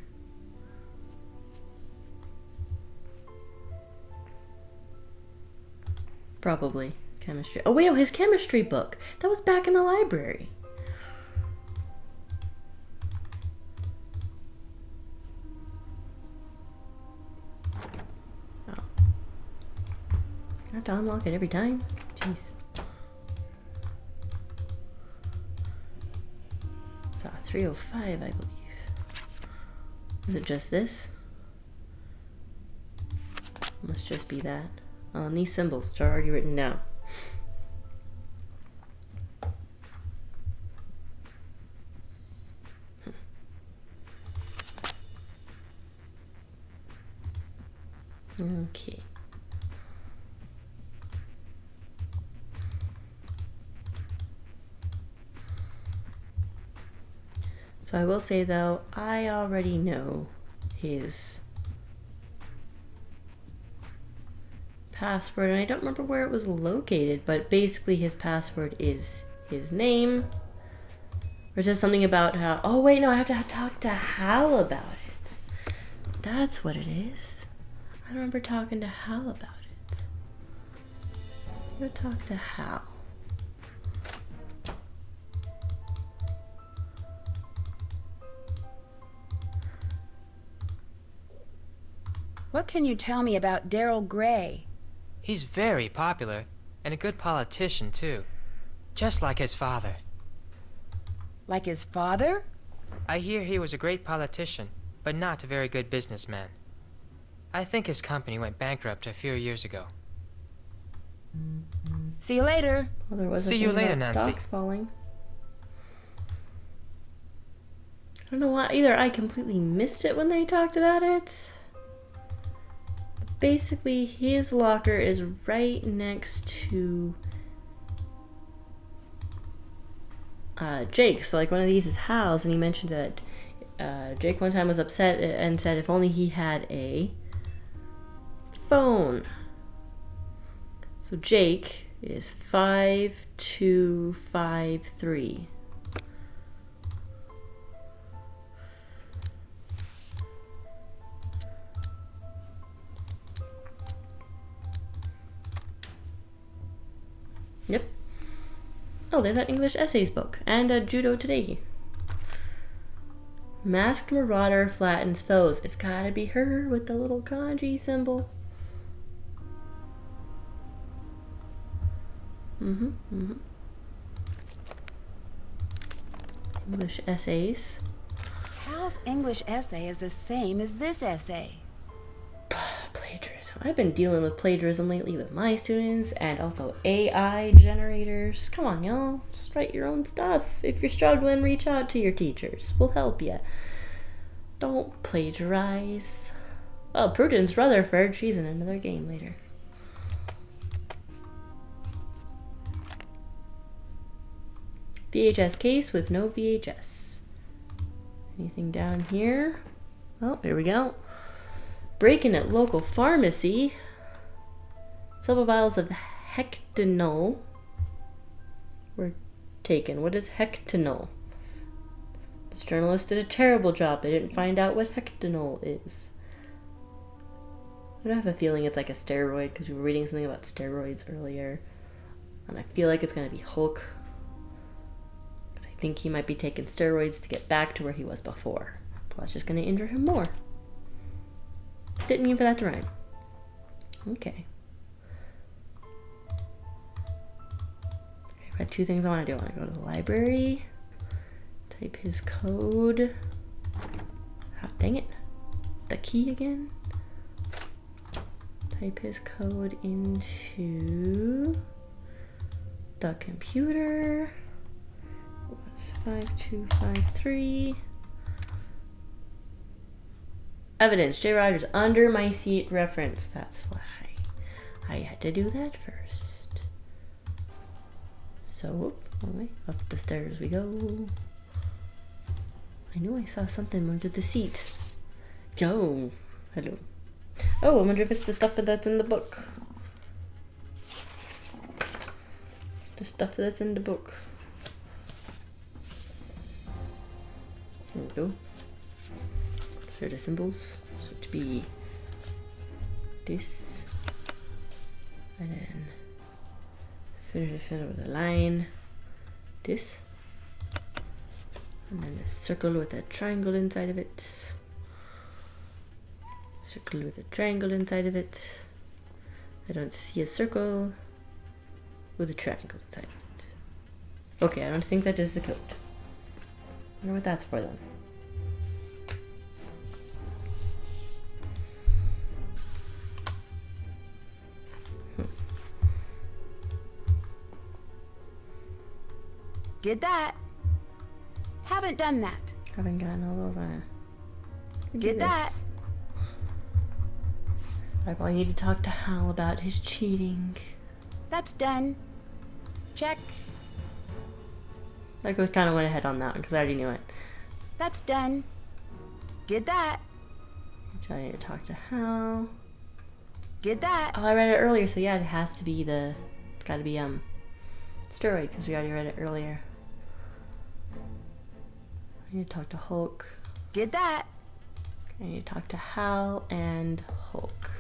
Probably. Chemistry. Oh wait, his chemistry book. That was back in the library. Oh. I have to unlock it every time. Jeez. So 305, I believe. Is it just this? Must just be that. Oh, and these symbols, which are already written down. Okay. So I will say though, I already know his password, and I don't remember where it was located, but basically his password is his name. Or just something about how, oh wait, no, I have to talk to Hal about it. That's what it is. I remember talking to Hal about it. Go talk to Hal. What can you tell me about Daryl Gray? He's very popular, and a good politician, too. Just like his father. Like his father? I hear he was a great politician, but not a very good businessman. I think his company went bankrupt a few years ago. See you later. Well, there was a See thing you later, about Nancy. stocks falling. I don't know why. Either I completely missed it when they talked about it. Basically, his locker is right next to Jake's. So, like, one of these is Hal's, and he mentioned that Jake one time was upset and said if only he had a phone. So Jake is 5253. Yep. Oh, there's that English essays book and a Judo Today. Masked Marauder flattens foes. It's gotta be her with the little kanji symbol. English essays. Hal's English essay is the same as this essay. Plagiarism. I've been dealing with plagiarism lately with my students and also AI generators. Come on, y'all. Just write your own stuff. If you're struggling, reach out to your teachers. We'll help you. Don't plagiarize. Oh, Prudence Rutherford. She's in another game later. VHS case with no VHS. Anything down here? Oh, here we go. Break-in at local pharmacy. Several vials of hectanol were taken. What is hectanol? This journalist did a terrible job. They didn't find out what hectanol is. I have a feeling it's like a steroid because we were reading something about steroids earlier. And I feel like it's going to be Hulk. Because I think he might be taking steroids to get back to where he was before. But that's just going to injure him more. Didn't mean for that to rhyme. Okay. I've got two things I want to do. I want to go to the library. Type his code. Oh, dang it. The key again. Type his code into the computer. It was 5253. Evidence. J. Rogers. Under my seat reference. That's why I had to do that first. So, up the stairs we go. I knew I saw something under the seat. Joe. Hello. Oh, I wonder if it's the stuff that's in the book. The stuff that's in the book. There we go. Here are the symbols. So to be this. And then fill with a line. This. And then a circle with a triangle inside of it. Circle with a triangle inside of it. I don't see a circle with a triangle inside of it. Okay, I don't think that is the code. I wonder what that's for then. Did that. Haven't done that. Haven't gotten all of that. Did that. I probably need to talk to Hal about his cheating. That's done. Check. I kind of went ahead on that one because I already knew it. That's done. Did that. So I need to talk to Hal. Did that. Oh, I read it earlier, so yeah, it has to be the... It's got to be, steroid, because we already read it earlier. I need to talk to Hulk. Did that. I need to talk to Hal and Hulk.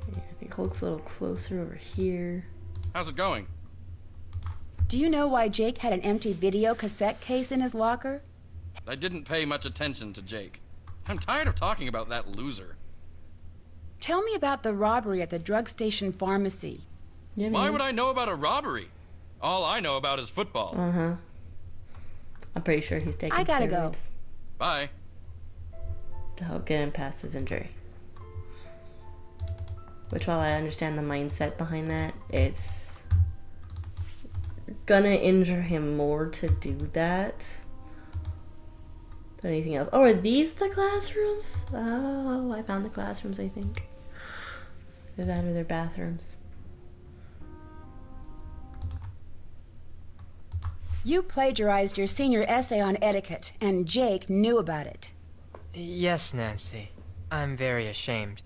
Okay, I think Hulk's a little closer over here. How's it going? Do you know why Jake had an empty video cassette case in his locker? I didn't pay much attention to Jake. I'm tired of talking about that loser. Tell me about the robbery at the drug station pharmacy. Yeah, Why would I know about a robbery? All I know about is football. I'm pretty sure he's taking I gotta steroids Bye. to help get him past his injury. Which, while I understand the mindset behind that, it's gonna injure him more to do that than anything else. Oh, are these the classrooms? Oh, I found the classrooms, I think. Either that or their bathrooms. You plagiarized your senior essay on etiquette, and Jake knew about it. Yes, Nancy. I'm very ashamed.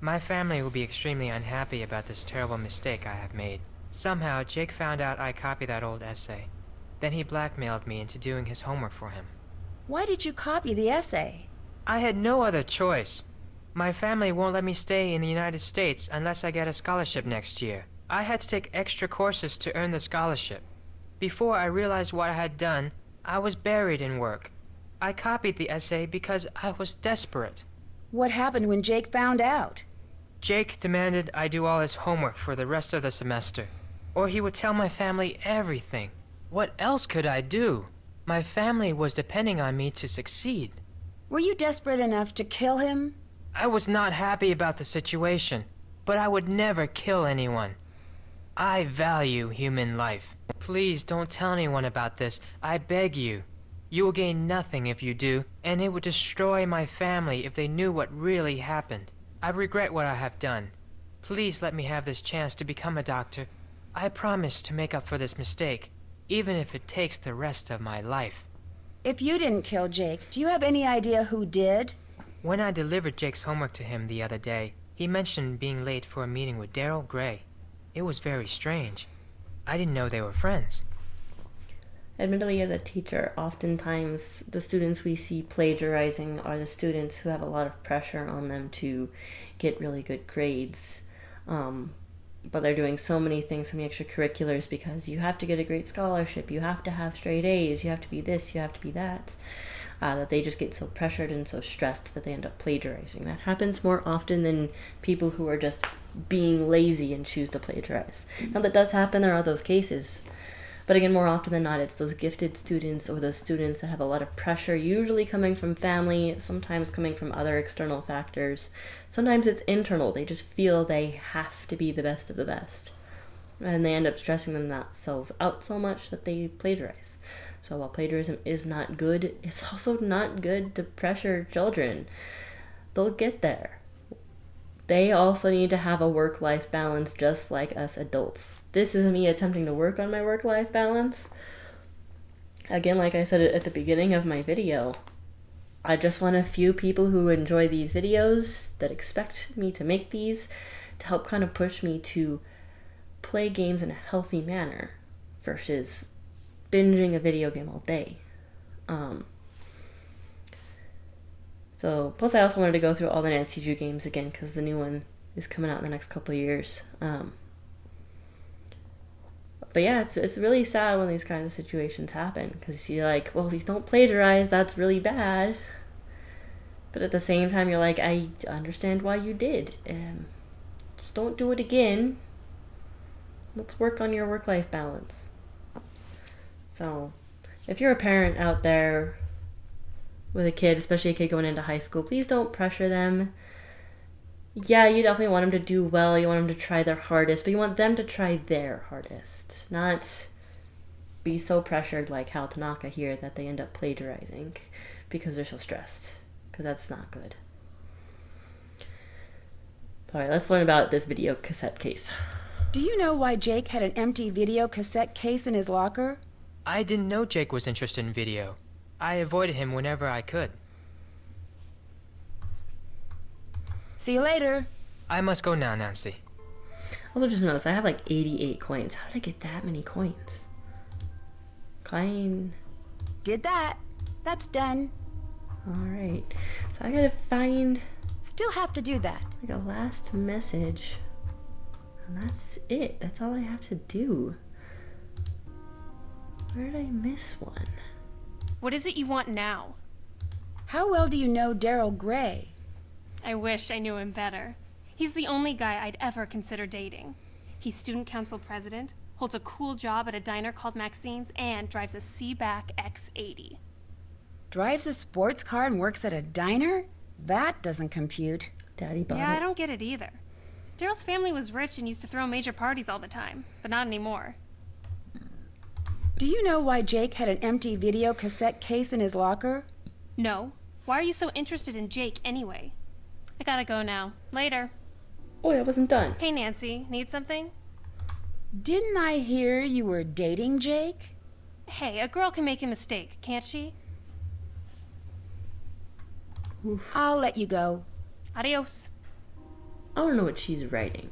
My family will be extremely unhappy about this terrible mistake I have made. Somehow, Jake found out I copied that old essay. Then he blackmailed me into doing his homework for him. Why did you copy the essay? I had no other choice. My family won't let me stay in the United States unless I get a scholarship next year. I had to take extra courses to earn the scholarship. Before I realized what I had done, I was buried in work. I copied the essay because I was desperate. What happened when Jake found out? Jake demanded I do all his homework for the rest of the semester, or he would tell my family everything. What else could I do? My family was depending on me to succeed. Were you desperate enough to kill him? I was not happy about the situation, but I would never kill anyone. I value human life. Please don't tell anyone about this, I beg you. You will gain nothing if you do, and it would destroy my family if they knew what really happened. I regret what I have done. Please let me have this chance to become a doctor. I promise to make up for this mistake, even if it takes the rest of my life. If you didn't kill Jake, do you have any idea who did? When I delivered Jake's homework to him the other day, he mentioned being late for a meeting with Daryl Gray. It was very strange. I didn't know they were friends. Admittedly, as a teacher, oftentimes the students we see plagiarizing are the students who have a lot of pressure on them to get really good grades. But they're doing so many things from the extracurriculars because you have to get a great scholarship, you have to have straight A's, you have to be this, you have to be that, that they just get so pressured and so stressed that they end up plagiarizing. That happens more often than people who are just being lazy and choose to plagiarize. Now, that does happen, there are those cases. But again, more often than not, it's those gifted students or those students that have a lot of pressure, usually coming from family, sometimes coming from other external factors. Sometimes it's internal. They just feel they have to be the best of the best. And they end up stressing themselves out so much that they plagiarize. So while plagiarism is not good, it's also not good to pressure children. They'll get there. They also need to have a work-life balance just like us adults. This is me attempting to work on my work-life balance. Again, like I said at the beginning of my video, I just want a few people who enjoy these videos, that expect me to make these, to help kind of push me to play games in a healthy manner versus binging a video game all day. So, plus I also wanted to go through all the Nancy Drew games again because the new one is coming out in the next couple of years. But yeah, it's really sad when these kinds of situations happen because you're like, well, if you don't plagiarize, that's really bad. But at the same time, you're like, I understand why you did. Just don't do it again. Let's work on your work-life balance. So, if you're a parent out there with a kid, especially a kid going into high school, please don't pressure them. Yeah, you definitely want them to do well, you want them to try their hardest, but you want them to try their hardest, not be so pressured like Hal Tanaka here that they end up plagiarizing because they're so stressed, because that's not good. Alright, let's learn about this video cassette case. Do you know why Jake had an empty video cassette case in his locker? I didn't know Jake was interested in video. I avoided him whenever I could. See you later. I must go now, Nancy. Also, just notice I have like 88 coins. How did I get that many coins? Coin. Did that. That's done. Alright. So I gotta find Still have to do that. like a last message. And that's it. That's all I have to do. Where did I miss one? What is it you want now? How well do you know Daryl Gray? I wish I knew him better. He's the only guy I'd ever consider dating. He's student council president, holds a cool job at a diner called Maxine's, and drives a Seaback X80. Drives a sports car and works at a diner? That doesn't compute. Daddy bought Yeah, it. I don't get it either. Daryl's family was rich and used to throw major parties all the time, but not anymore. Do you know why Jake had an empty video cassette case in his locker? No. Why are you so interested in Jake anyway? I gotta go now. Later. Oh, I wasn't done. Hey, Nancy, need something? Didn't I hear you were dating Jake? Hey, a girl can make a mistake, can't she? I'll let you go. Adios. I don't know what she's writing.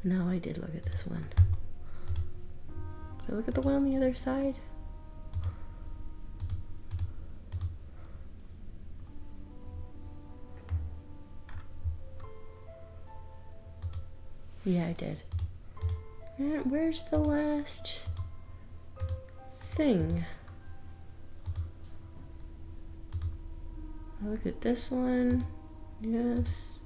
No, I did look at this one. Did I look at the one on the other side? Yeah, I did. And where's the last thing? I look at this one. Yes.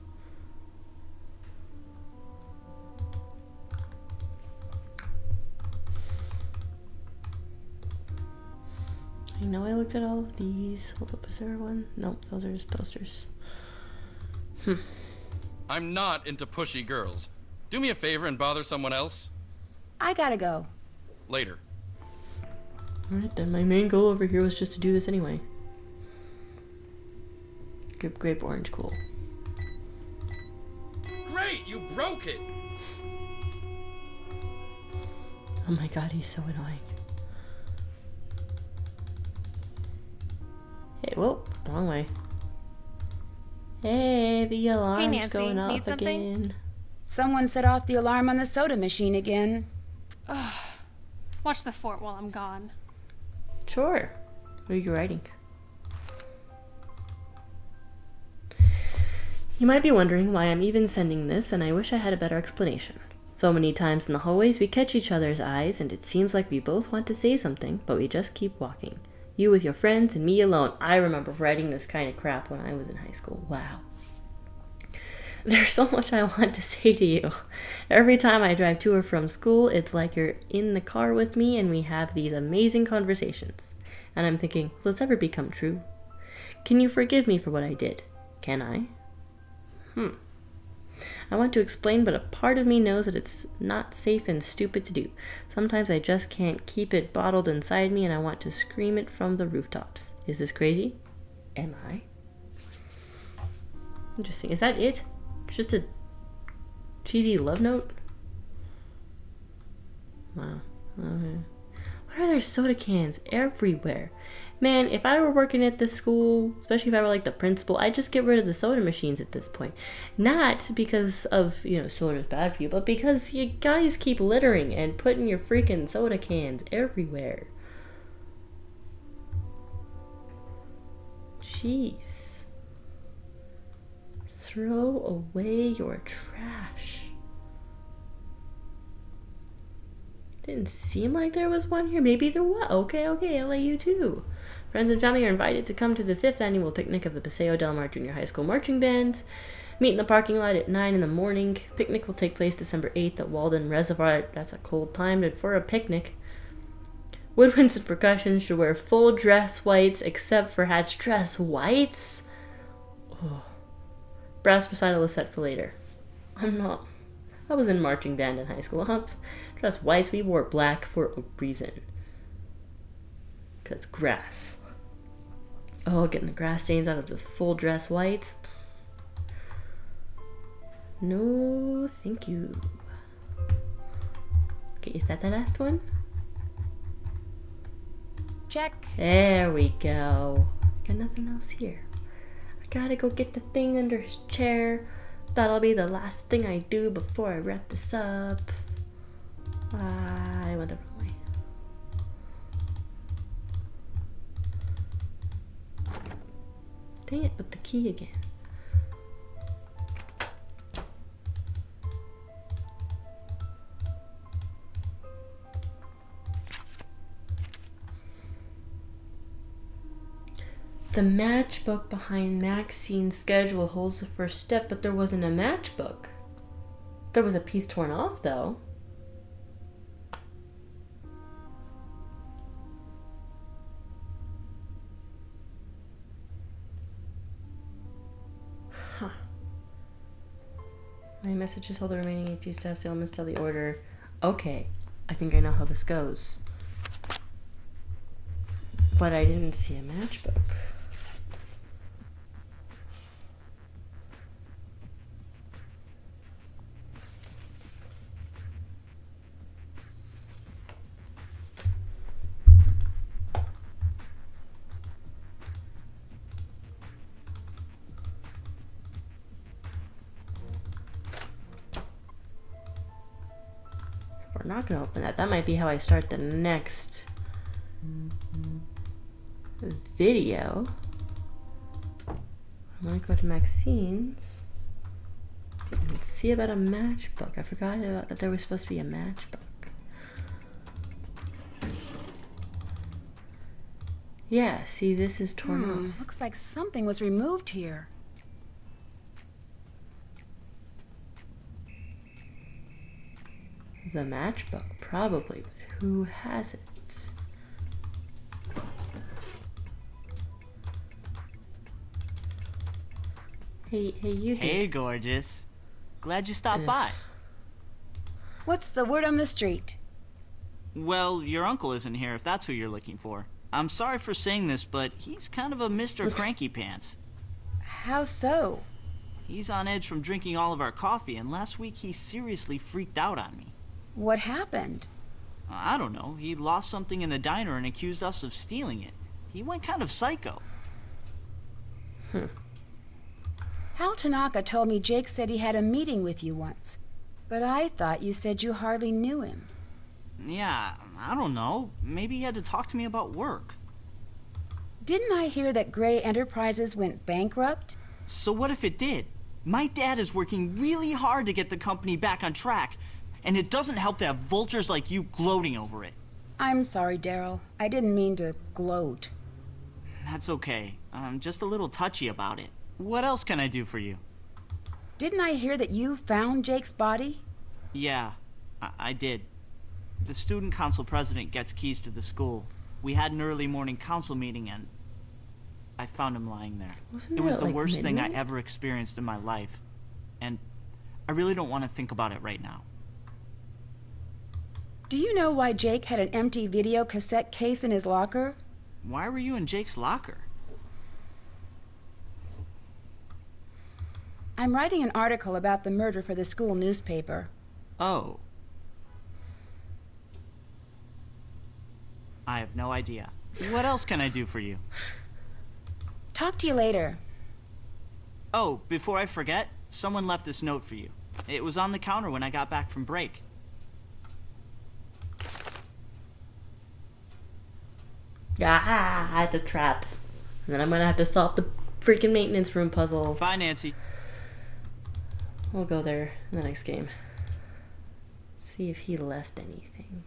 I know I looked at all of these. Hold up, is there one? Nope, those are just posters. I'm not into pushy girls. Do me a favor and bother someone else. I gotta go. Later. Alright then, my main goal over here was just to do this anyway. Grape orange, cool. Great, you broke it. Oh my god, he's so annoying. Hey, whoa, wrong way. Hey, the alarm's Nancy, going need off something? again. Someone set off the alarm on the soda machine again. Watch the fort while I'm gone. Sure. What are you writing? You might be wondering why I'm even sending this, and I wish I had a better explanation. So many times in the hallways we catch each other's eyes, and it seems like we both want to say something, but we just keep walking. You with your friends and me alone. I remember writing this kind of crap when I was in high school. Wow. There's so much I want to say to you. Every time I drive to or from school, it's like you're in the car with me and we have these amazing conversations. And I'm thinking, will this ever become true? Can you forgive me for what I did? Can I? I want to explain, but a part of me knows that it's not safe and stupid to do. Sometimes I just can't keep it bottled inside me and I want to scream it from the rooftops. Is this crazy? Am I? Interesting. Is that it? Just a cheesy love note? Wow. Okay. Why are there soda cans everywhere? Man, if I were working at this school, especially if I were like the principal, I'd just get rid of the soda machines at this point. Not because of, soda's bad for you, but because you guys keep littering and putting your freaking soda cans everywhere. Jeez. Throw away your trash. Didn't seem like there was one here. Maybe there was. Okay, I'll let you too. Friends and family are invited to come to the 5th annual picnic of the Paseo Del Mar Junior High School Marching Band. Meet in the parking lot at 9 in the morning. Picnic will take place December 8th at Walden Reservoir. That's a cold time for a picnic. Woodwinds and percussion should wear full dress whites except for hats. Dress whites? Oh. Brass recital is set for later. I was in marching band in high school. Dress whites, we wore black for a reason. 'Cause grass. Oh, getting the grass stains out of the full dress whites. No, thank you. Okay, is that the last one? Check. There we go. Got nothing else here. I gotta go get the thing under his chair. That'll be the last thing I do before I wrap this up. I went the wrong way. Dang it, with the key again. The matchbook behind Maxine's schedule holds the first step, but there wasn't a matchbook. There was a piece torn off, though. Huh. My messages hold the remaining 18 steps. The elements tell the order. Okay, I think I know how this goes. But I didn't see a matchbook. We're not going to open that. That might be how I start the next video. I'm going to go to Maxine's and see about a matchbook. I forgot that there was supposed to be a matchbook. Yeah, see, this is torn off. Looks like something was removed here. The matchbook, probably, but who has it? Hey, you. Hey, gorgeous. Glad you stopped by. What's the word on the street? Well, your uncle isn't here if that's who you're looking for. I'm sorry for saying this, but he's kind of a Mr. Cranky Pants. How so? He's on edge from drinking all of our coffee, and last week he seriously freaked out on me. What happened? I don't know. He lost something in the diner and accused us of stealing it. He went kind of psycho. Hal Tanaka told me Jake said he had a meeting with you once. But I thought you said you hardly knew him. Yeah, I don't know. Maybe he had to talk to me about work. Didn't I hear that Gray Enterprises went bankrupt? So what if it did? My dad is working really hard to get the company back on track, and it doesn't help to have vultures like you gloating over it. I'm sorry, Daryl. I didn't mean to gloat. That's okay. I'm just a little touchy about it. What else can I do for you? Didn't I hear that you found Jake's body? Yeah, I did. The student council president gets keys to the school. We had an early morning council meeting and I found him lying there. Wasn't It was that, the like, worst thing I midnight? ever experienced in my life. And I really don't want to think about it right now. Do you know why Jake had an empty video cassette case in his locker? Why were you in Jake's locker? I'm writing an article about the murder for the school newspaper. Oh. I have no idea. What else can I do for you? Talk to you later. Oh, before I forget, someone left this note for you. It was on the counter when I got back from break. Ah, it's a trap. And then I'm gonna have to solve the freaking maintenance room puzzle. Bye, Nancy. We'll go there in the next game. See if he left anything.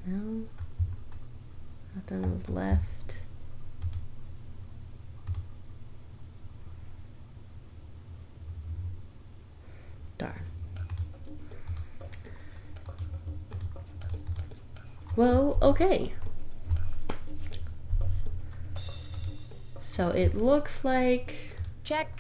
No. Nothing was left. Darn. Well, okay. So it looks like Check.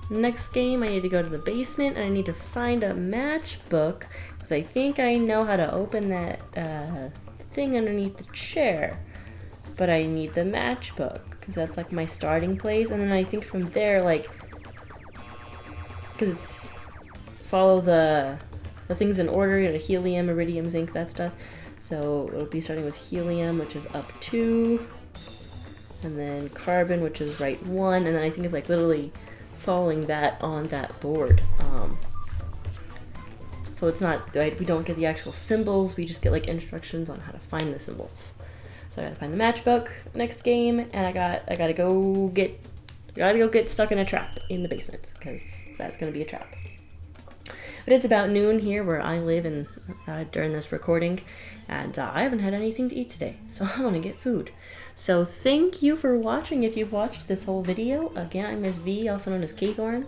next game I need to go to the basement and I need to find a matchbook because I think I know how to open that thing underneath the chair, but I need the matchbook because that's like my starting place, and then I think from there, like, because it's follow the things in order, you know, helium, iridium, zinc, that stuff. So it'll be starting with helium, which is up 2, and then carbon, which is right 1, and then I think it's like literally following that on that board. So it's not, right, we don't get the actual symbols, we just get like instructions on how to find the symbols. So I gotta find the matchbook next game, and I gotta go get stuck in a trap in the basement, because that's gonna be a trap. But it's about noon here where I live and during this recording, and I haven't had anything to eat today, so I want to get food. So thank you for watching if you've watched this whole video. Again, I'm Miss V, also known as Caythorne.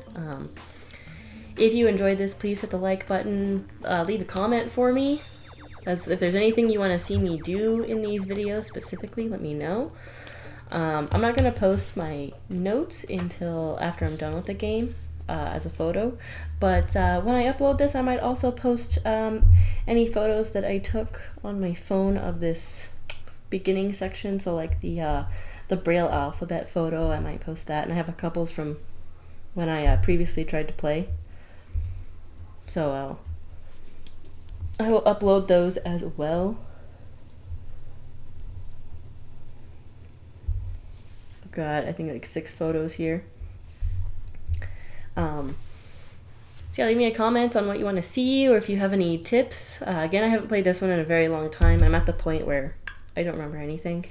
If you enjoyed this, please hit the like button, leave a comment for me. If there's anything you want to see me do in these videos specifically, let me know. I'm not going to post my notes until after I'm done with the game as a photo, but when I upload this, I might also post any photos that I took on my phone of this beginning section. So like the Braille alphabet photo, I might post that, and I have a couples from when I previously tried to play. So I will upload those as well. I've got, I think, like 6 photos here. So yeah, leave me a comment on what you want to see, or if you have any tips. Again, I haven't played this one in a very long time. I'm at the point where I don't remember anything.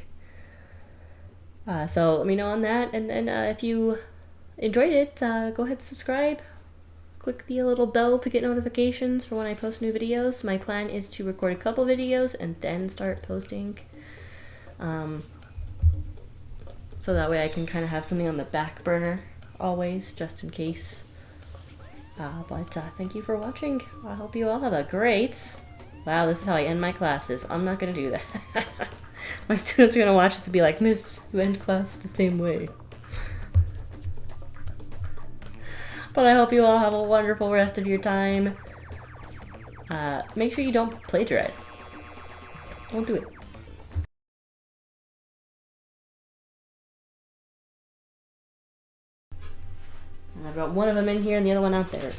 So let me know on that, and then if you enjoyed it, go ahead and subscribe. Click the little bell to get notifications for when I post new videos. My plan is to record a couple videos and then start posting. So that way I can kind of have something on the back burner always, just in case. But thank you for watching. I hope you all have a great... Wow, this is how I end my classes. I'm not going to do that. My students are going to watch this and be like, Miss, you end class the same way. But I hope you all have a wonderful rest of your time. Make sure you don't plagiarize. Don't do it. And I've got one of them in here and the other one out there.